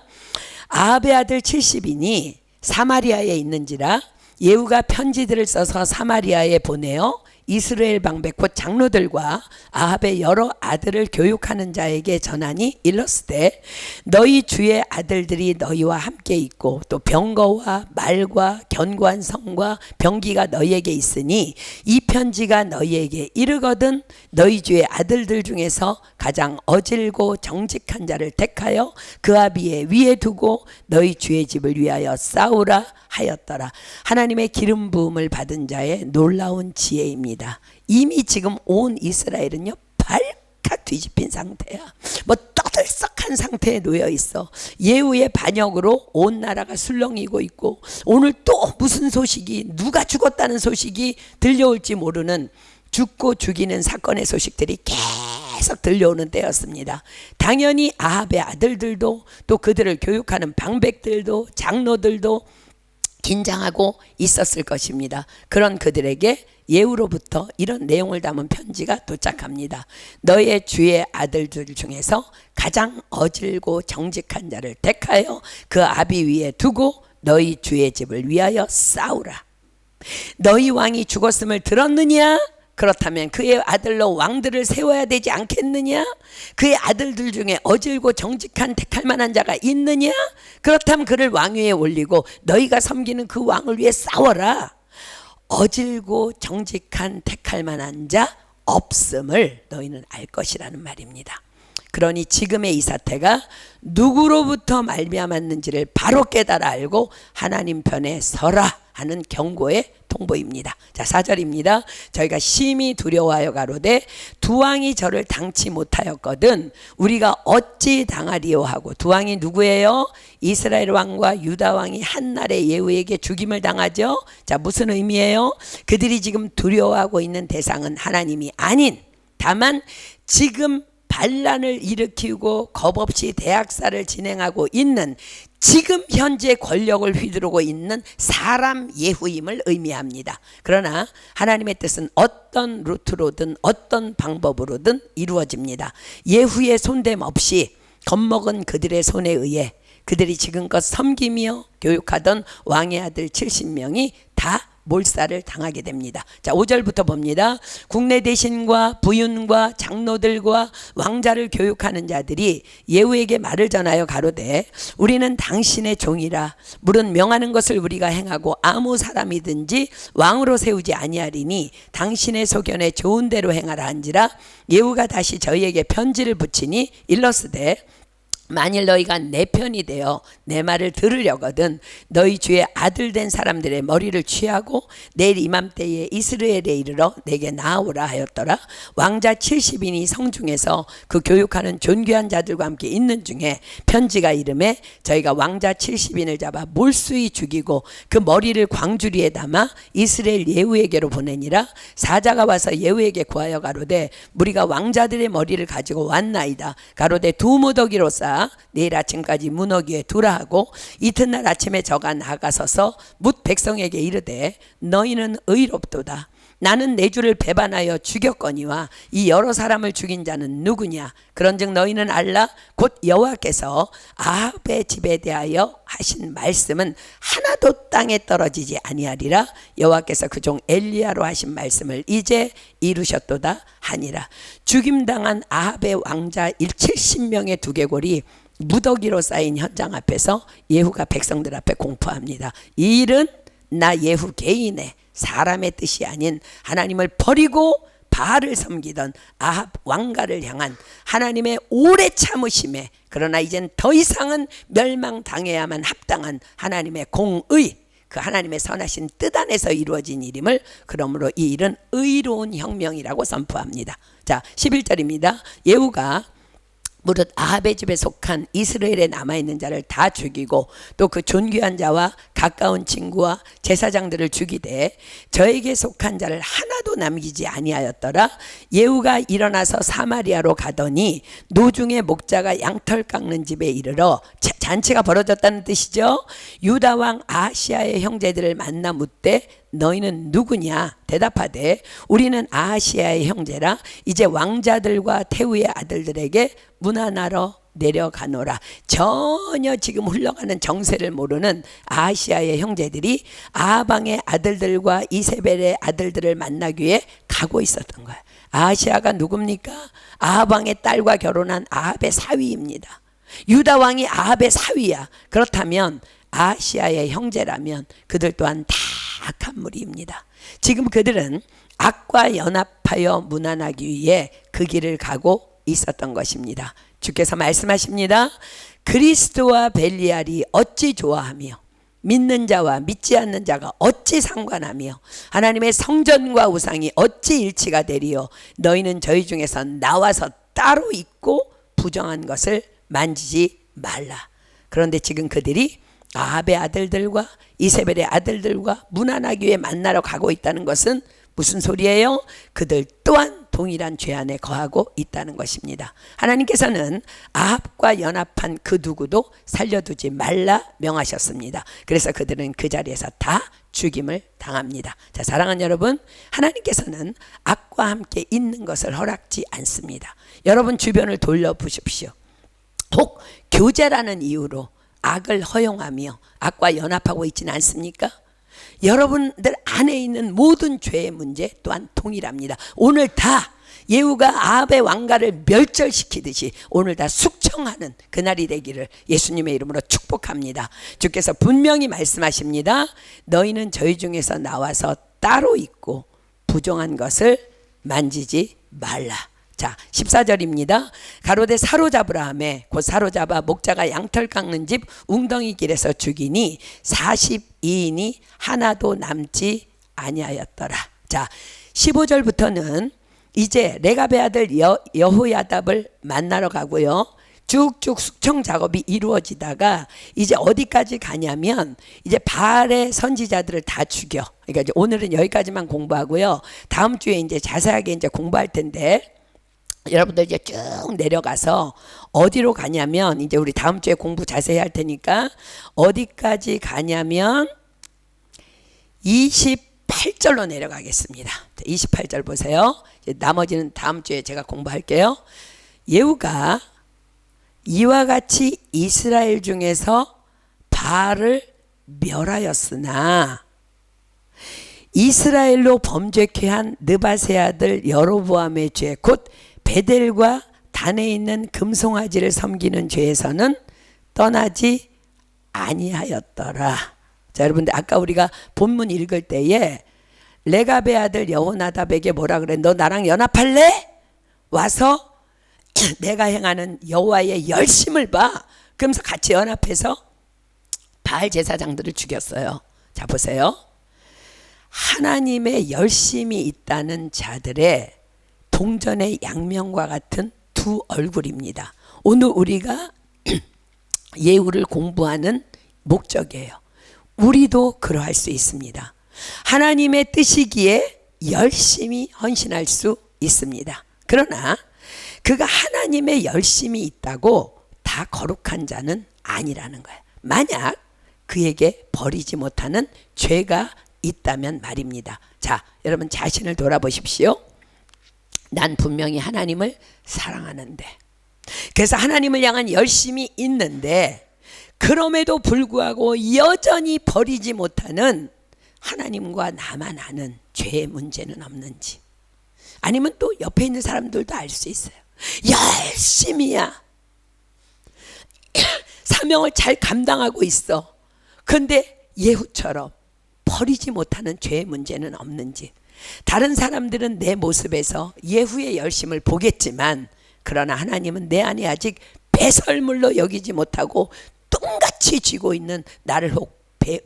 아합의 아들 70인이 사마리아에 있는지라 예후가 편지들을 써서 사마리아에 보내어 이스라엘 방백 곧 장로들과 아합의 여러 아들을 교육하는 자에게 전하니 일렀으되 너희 주의 아들들이 너희와 함께 있고 또 병거와 말과 견고한 성과 병기가 너희에게 있으니 이 편지가 너희에게 이르거든 너희 주의 아들들 중에서 가장 어질고 정직한 자를 택하여 그 아비의 위에 두고 너희 주의 집을 위하여 싸우라 하였더라. 하나님의 기름 부음을 받은 자의 놀라운 지혜입니다. 이미 지금 온 이스라엘은요 발칵 뒤집힌 상태야. 뭐 떠들썩한 상태에 놓여 있어. 예후의 반역으로 온 나라가 술렁이고 있고 오늘 또 무슨 소식이 누가 죽었다는 소식이 들려올지 모르는 죽고 죽이는 사건의 소식들이 계속 들려오는 때였습니다. 당연히 아합의 아들들도 또 그들을 교육하는 방백들도 장로들도 긴장하고 있었을 것입니다. 그런 그들에게 예후로부터 이런 내용을 담은 편지가 도착합니다. 너의 주의 아들들 중에서 가장 어질고 정직한 자를 택하여 그 아비 위에 두고 너희 주의 집을 위하여 싸우라. 너희 왕이 죽었음을 들었느냐? 그렇다면 그의 아들로 왕들을 세워야 되지 않겠느냐? 그의 아들들 중에 어질고 정직한 택할 만한 자가 있느냐? 그렇다면 그를 왕위에 올리고 너희가 섬기는 그 왕을 위해 싸워라. 어질고 정직한 택할 만한 자 없음을 너희는 알 것이라는 말입니다. 그러니 지금의 이 사태가 누구로부터 말미암았는지를 바로 깨달아 알고 하나님 편에 서라 하는 경고의 통보입니다. 자, 4절입니다. 저희가 심히 두려워하여 가로되 두 왕이 저를 당치 못하였거든 우리가 어찌 당하리요 하고. 두 왕이 누구예요? 이스라엘 왕과 유다 왕이 한날에 예후에게 죽임을 당하죠. 자, 무슨 의미예요? 그들이 지금 두려워하고 있는 대상은 하나님이 아닌 다만 지금 반란을 일으키고 겁없이 대학살을 진행하고 있는 지금 현재 권력을 휘두르고 있는 사람 예후임을 의미합니다. 그러나 하나님의 뜻은 어떤 루트로든 어떤 방법으로든 이루어집니다. 예후의 손댐 없이 겁먹은 그들의 손에 의해 그들이 지금껏 섬기며 교육하던 왕의 아들 70명이 다 몰살을 당하게 됩니다. 자, 5절부터 봅니다. 국내 대신과 부윤과 장로들과 왕자를 교육하는 자들이 예후에게 말을 전하여 가로되 우리는 당신의 종이라 물은 명하는 것을 우리가 행하고 아무 사람이든지 왕으로 세우지 아니하리니 당신의 소견에 좋은 대로 행하라 한지라. 예후가 다시 저희에게 편지를 붙이니 일렀으되 만일 너희가 내 편이 되어 내 말을 들으려거든 너희 주의 아들 된 사람들의 머리를 취하고 내일 이맘때에 이스라엘에 이르러 내게 나아오라 하였더라. 왕자 70인이 성중에서 그 교육하는 존귀한 자들과 함께 있는 중에 편지가 이름에 저희가 왕자 70인을 잡아 몰수히 죽이고 그 머리를 광주리에 담아 이스라엘 예후에게로 보내니라. 사자가 와서 예후에게 구하여 가로되 무리가 왕자들의 머리를 가지고 왔나이다. 가로되 두 무더기로 쌓아 내일 아침까지 문어기에 두라 하고 이튿날 아침에 저가 나가서서 뭇 백성에게 이르되 너희는 의롭도다. 나는 내 주를 배반하여 죽였거니와 이 여러 사람을 죽인 자는 누구냐. 그런즉 너희는 알라. 곧 여호와께서 아합의 집에 대하여 하신 말씀은 하나도 땅에 떨어지지 아니하리라. 여호와께서 그 종 엘리야로 하신 말씀을 이제 이루셨도다 하니라. 죽임당한 아합의 왕자 70명의 두개골이 무더기로 쌓인 현장 앞에서 예후가 백성들 앞에 공포합니다. 이 일은 나 예후 개인의 사람의 뜻이 아닌 하나님을 버리고 바알을 섬기던 아합 왕가를 향한 하나님의 오래 참으심에, 그러나 이젠 더 이상은 멸망당해야만 합당한 하나님의 공의, 그 하나님의 선하신 뜻 안에서 이루어진 일임을, 그러므로 이 일은 의로운 혁명이라고 선포합니다. 자, 11절입니다. 예후가 무릇 아합의 집에 속한 이스라엘에 남아있는 자를 다 죽이고 또 그 존귀한 자와 가까운 친구와 제사장들을 죽이되 저에게 속한 자를 하나도 남기지 아니하였더라. 예후가 일어나서 사마리아로 가더니 노중의 목자가 양털 깎는 집에 이르러, 잔치가 벌어졌다는 뜻이죠. 유다 왕 아하시아의 형제들을 만나 묻되 너희는 누구냐? 대답하되 우리는 아하시아의 형제라. 이제 왕자들과 태우의 아들들에게 문안하러 내려가노라. 전혀 지금 흘러가는 정세를 모르는 아하시아의 형제들이 아하방의 아들들과 이세벨의 아들들을 만나기 위해 가고 있었던 거예요. 아하시아가 누굽니까? 아하방의 딸과 결혼한 아합의 사위입니다. 유다 왕이 아합의 사위야. 그렇다면 아하시아의 형제라면 그들 또한 다 악한 무리입니다. 지금 그들은 악과 연합하여 문안하기 위해 그 길을 가고 있었던 것입니다. 주께서 말씀하십니다. 그리스도와 벨리알이 어찌 좋아하며 믿는 자와 믿지 않는 자가 어찌 상관하며 하나님의 성전과 우상이 어찌 일치가 되리요. 너희는 저희 중에서 나와서 따로 있고 부정한 것을 만지지 말라. 그런데 지금 그들이 아합의 아들들과 이세벨의 아들들과 문안하기 위해 만나러 가고 있다는 것은 무슨 소리예요? 그들 또한 동일한 죄 안에 거하고 있다는 것입니다. 하나님께서는 아합과 연합한 그 누구도 살려두지 말라 명하셨습니다. 그래서 그들은 그 자리에서 다 죽임을 당합니다. 자, 사랑하는 여러분, 하나님께서는 악과 함께 있는 것을 허락지 않습니다. 여러분 주변을 돌려보십시오. 혹 교제라는 이유로 악을 허용하며 악과 연합하고 있지는 않습니까? 여러분들 안에 있는 모든 죄의 문제 또한 동일합니다. 오늘 다 예후가 아합의 왕가를 멸절시키듯이 오늘 다 숙청하는 그날이 되기를 예수님의 이름으로 축복합니다. 주께서 분명히 말씀하십니다. 너희는 저희 중에서 나와서 따로 있고 부정한 것을 만지지 말라. 자, 14절입니다. 가로되 사로잡으라 하매 곧 사로잡아 목자가 양털 깎는 집 웅덩이 길에서 죽이니 42인이 하나도 남지 아니하였더라. 자, 15절부터는 이제 레갑의 아들 여호야답을 만나러 가고요. 쭉쭉 숙청 작업이 이루어지다가 이제 어디까지 가냐면 이제 바알의 선지자들을 다 죽여. 그러니까 이제 오늘은 여기까지만 공부하고요. 다음 주에 이제 자세하게 이제 공부할 텐데, 여러분들 이제 쭉 내려가서 어디로 가냐면, 이제 우리 다음 주에 공부 자세히 할 테니까 어디까지 가냐면 28절로 내려가겠습니다. 28절 보세요. 나머지는 다음 주에 제가 공부할게요. 예후가 이와 같이 이스라엘 중에서 바알을 멸하였으나 이스라엘로 범죄케 한 느밧의 아들 여로보암의 죄, 곧 베델과 단에 있는 금송아지를 섬기는 죄에서는 떠나지 아니하였더라. 자, 여러분들 아까 우리가 본문 읽을 때에 레갑의 아들 여호나답에게 뭐라 그래? 너 나랑 연합할래? 와서 내가 행하는 여호와의 열심을 봐. 그러면서 같이 연합해서 바알 제사장들을 죽였어요. 자 보세요. 하나님의 열심이 있다는 자들의 동전의 양면과 같은 두 얼굴입니다. 오늘 우리가 예후를 공부하는 목적이에요. 우리도 그러할 수 있습니다. 하나님의 뜻이기에 열심히 헌신할 수 있습니다. 그러나 그가 하나님의 열심이 있다고 다 거룩한 자는 아니라는 거예요. 만약 그에게 버리지 못하는 죄가 있다면 말입니다. 자, 여러분 자신을 돌아보십시오. 난 분명히 하나님을 사랑하는데, 그래서 하나님을 향한 열심이 있는데, 그럼에도 불구하고 여전히 버리지 못하는 하나님과 나만 아는 죄의 문제는 없는지, 아니면 또 옆에 있는 사람들도 알 수 있어요. 열심히야 사명을 잘 감당하고 있어. 그런데 예후처럼 버리지 못하는 죄의 문제는 없는지. 다른 사람들은 내 모습에서 예후의 열심을 보겠지만, 그러나 하나님은 내 안에 아직 배설물로 여기지 못하고 똥같이 쥐고 있는 나를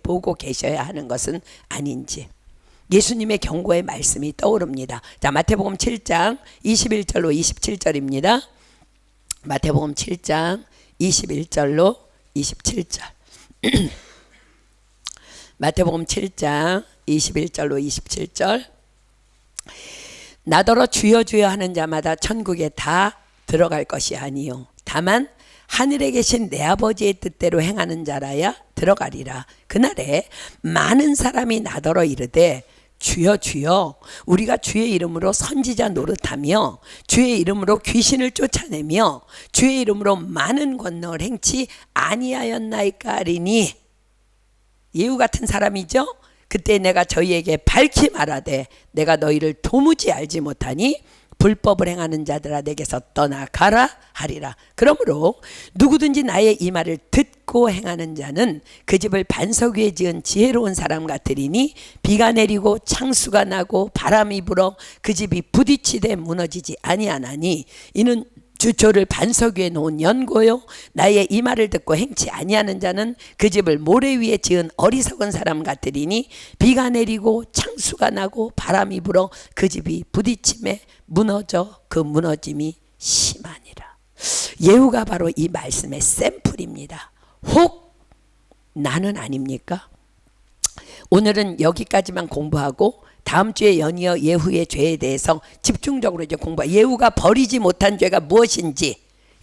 보고 계셔야 하는 것은 아닌지. 예수님의 경고의 말씀이 떠오릅니다. 자, 마태복음 7장 21절로 27절입니다. 마태복음 7장 21절로 27절. 마태복음 7장 21절로 27절. 나더러 주여 주여 하는 자마다 천국에 다 들어갈 것이 아니요 다만 하늘에 계신 내 아버지의 뜻대로 행하는 자라야 들어가리라. 그날에 많은 사람이 나더러 이르되 주여 주여 우리가 주의 이름으로 선지자 노릇하며 주의 이름으로 귀신을 쫓아내며 주의 이름으로 많은 권능을 행치 아니하였나이까 하리니. 예후 같은 사람이죠. 그때 내가 저희에게 밝히 말하되 내가 너희를 도무지 알지 못하니 불법을 행하는 자들아 내게서 떠나가라 하리라. 그러므로 누구든지 나의 이 말을 듣고 행하는 자는 그 집을 반석 위에 지은 지혜로운 사람 같으리니 비가 내리고 창수가 나고 바람이 불어 그 집이 부딪히되 무너지지 아니하나니 이는 주초를 반석 위에 놓은 연고요 나의 이 말을 듣고 행치 아니하는 자는 그 집을 모래 위에 지은 어리석은 사람 같으리니 비가 내리고 창수가 나고 바람이 불어 그 집이 부딪힘에 무너져 그 무너짐이 심하니라. 예후가 바로 이 말씀의 샘플입니다. 혹 나는 아닙니까? 오늘은 여기까지만 공부하고 다음 주에 연이어 예후의 죄에 대해서 집중적으로 이제 예후가 버리지 못한 죄가 무엇인지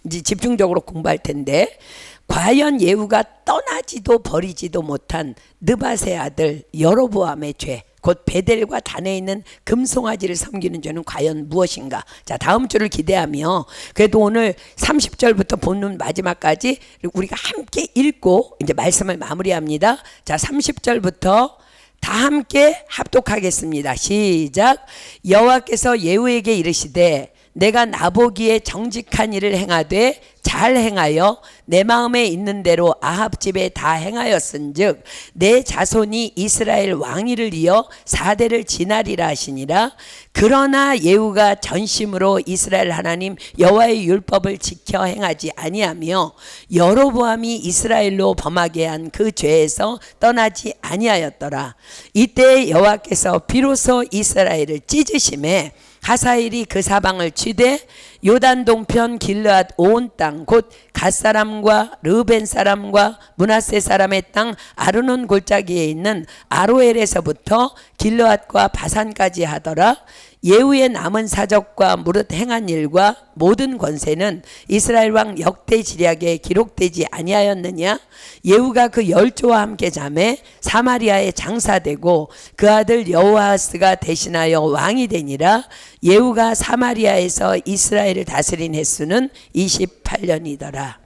이제 집중적으로 공부할 텐데, 과연 예후가 떠나지도 버리지도 못한 느밧의 아들 여로보암의 죄, 곧 베델과 단에 있는 금송아지를 섬기는 죄는 과연 무엇인가? 자, 다음 주를 기대하며 그래도 오늘 30절부터 본문 마지막까지 우리가 함께 읽고 이제 말씀을 마무리합니다. 자, 30절부터 다 함께 합독하겠습니다. 시작. 여호와께서 예후에게 이르시되 내가 나보기에 정직한 일을 행하되 잘 행하여 내 마음에 있는 대로 아합 집에 다 행하였은즉 내 자손이 이스라엘 왕위를 이어 4대를 지나리라 하시니라. 그러나 예후가 전심으로 이스라엘 하나님 여호와의 율법을 지켜 행하지 아니하며 여로보암이 이스라엘로 범하게 한 그 죄에서 떠나지 아니하였더라. 이때 여호와께서 비로소 이스라엘을 찢으심에 하사엘이 그 사방을 치되 요단 동편 길르앗 온 땅 곧 갓사람과 르벤 사람과 므낫세 사람의 땅 아르논 골짜기에 있는 아로엘에서부터 길르앗과 바산까지 하더라. 예후의 남은 사적과 무릇 행한 일과 모든 권세는 이스라엘 왕 역대 지략에 기록되지 아니하였느냐? 예후가 그 열조와 함께 잠에 사마리아에 장사되고 그 아들 여호아스가 대신하여 왕이 되니라. 예후가 사마리아에서 이스라엘을 다스린 횟수는 28년이더라.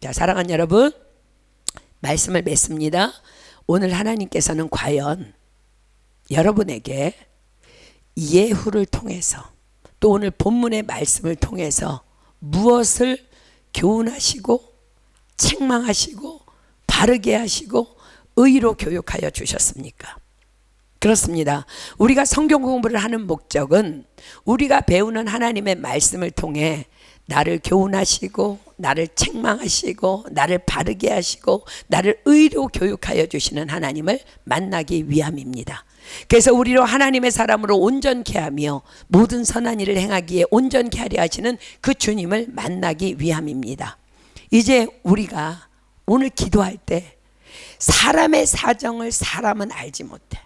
자, 사랑하는 여러분, 말씀을 맺습니다. 오늘 하나님께서는 과연 여러분에게 예후를 통해서 또 오늘 본문의 말씀을 통해서 무엇을 교훈하시고 책망하시고 바르게 하시고 의로 교육하여 주셨습니까? 그렇습니다. 우리가 성경 공부를 하는 목적은 우리가 배우는 하나님의 말씀을 통해 나를 교훈하시고 나를 책망하시고 나를 바르게 하시고 나를 의로 교육하여 주시는 하나님을 만나기 위함입니다. 그래서 우리로 하나님의 사람으로 온전케 하며 모든 선한 일을 행하기에 온전케 하려 하시는 그 주님을 만나기 위함입니다. 이제 우리가 오늘 기도할 때 사람의 사정을 사람은 알지 못해.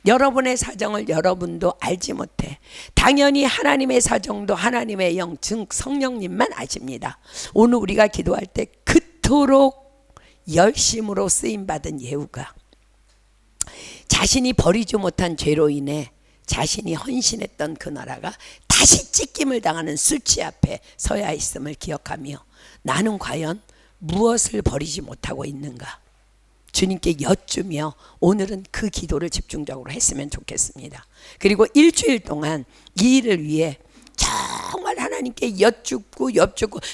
여러분의 사정을 여러분도 알지 못해. 당연히 하나님의 사정도 하나님의 영, 즉 성령님만 아십니다. 오늘 우리가 기도할 때 그토록 열심으로 쓰임받은 예후가 자신이 버리지 못한 죄로 인해 자신이 헌신했던 그 나라가 다시 찢김을 당하는 수치 앞에 서야 있음을 기억하며 나는 과연 무엇을 버리지 못하고 있는가? 주님께 여쭈며 오늘은 그 기도를 집중적으로 했으면 좋겠습니다. 그리고 일주일 동안 이 일을 위해 정말 하나님께 여쭙고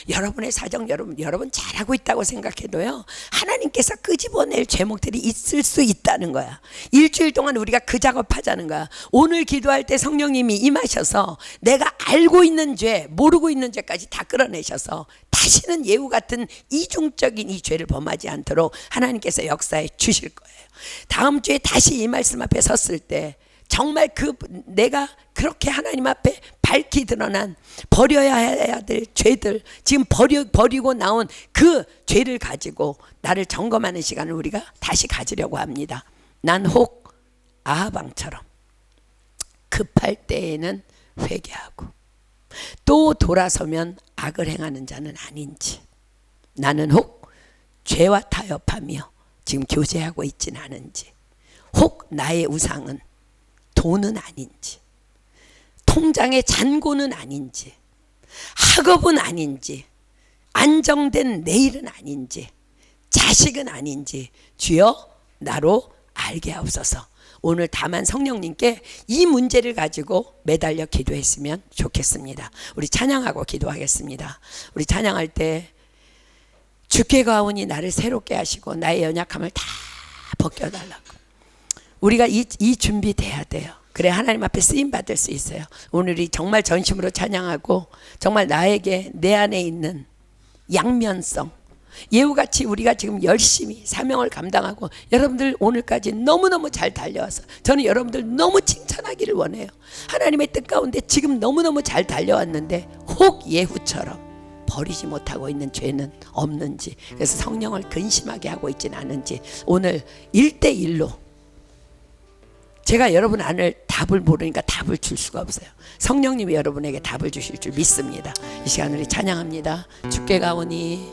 여러분의 사정 여러분 잘하고 있다고 생각해도요, 하나님께서 끄집어낼 죄목들이 있을 수 있다는 거야. 일주일 동안 우리가 그 작업하자는 거야. 오늘 기도할 때 성령님이 임하셔서 내가 알고 있는 죄, 모르고 있는 죄까지 다 끌어내셔서 다시는 예후 같은 이중적인 이 죄를 범하지 않도록 하나님께서 역사해 주실 거예요. 다음 주에 다시 이 말씀 앞에 섰을 때 정말 내가 그렇게 하나님 앞에 밝히 드러난 버려야 해야 될 죄들, 지금 버리고 나온 그 죄를 가지고 나를 점검하는 시간을 우리가 다시 가지려고 합니다. 난 혹 아하방처럼 급할 때에는 회개하고 또 돌아서면 악을 행하는 자는 아닌지, 나는 혹 죄와 타협하며 지금 교제하고 있진 않은지, 혹 나의 우상은 돈은 아닌지, 통장의 잔고는 아닌지, 학업은 아닌지, 안정된 내일은 아닌지, 자식은 아닌지 주여 나로 알게 하옵소서. 오늘 다만 성령님께 이 문제를 가지고 매달려 기도했으면 좋겠습니다. 우리 찬양하고 기도하겠습니다. 우리 찬양할 때 주께 가오니 나를 새롭게 하시고 나의 연약함을 다 벗겨달라고, 우리가 이 준비돼야 돼요. 그래 하나님 앞에 쓰임 받을 수 있어요. 오늘이 정말 전심으로 찬양하고 정말 나에게 내 안에 있는 양면성, 예후같이 우리가 지금 열심히 사명을 감당하고 여러분들 오늘까지 너무너무 잘 달려와서 저는 여러분들 너무 칭찬하기를 원해요. 하나님의 뜻 가운데 지금 너무너무 잘 달려왔는데 혹 예후처럼 버리지 못하고 있는 죄는 없는지, 그래서 성령을 근심하게 하고 있지는 않은지 오늘 1대1로, 제가 여러분 안을 답을 모르니까 답을 줄 수가 없어요. 성령님이 여러분에게 답을 주실 줄 믿습니다. 이 시간 우리 찬양합니다. 주께 가오니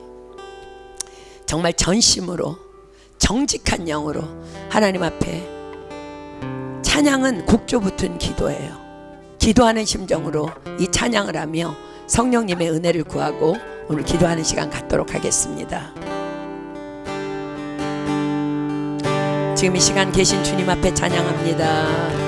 정말 전심으로 정직한 영으로 하나님 앞에, 찬양은 곡조 붙은 기도예요. 기도하는 심정으로 이 찬양을 하며 성령님의 은혜를 구하고 오늘 기도하는 시간 갖도록 하겠습니다. 지금 이 시간 계신 주님 앞에 찬양합니다.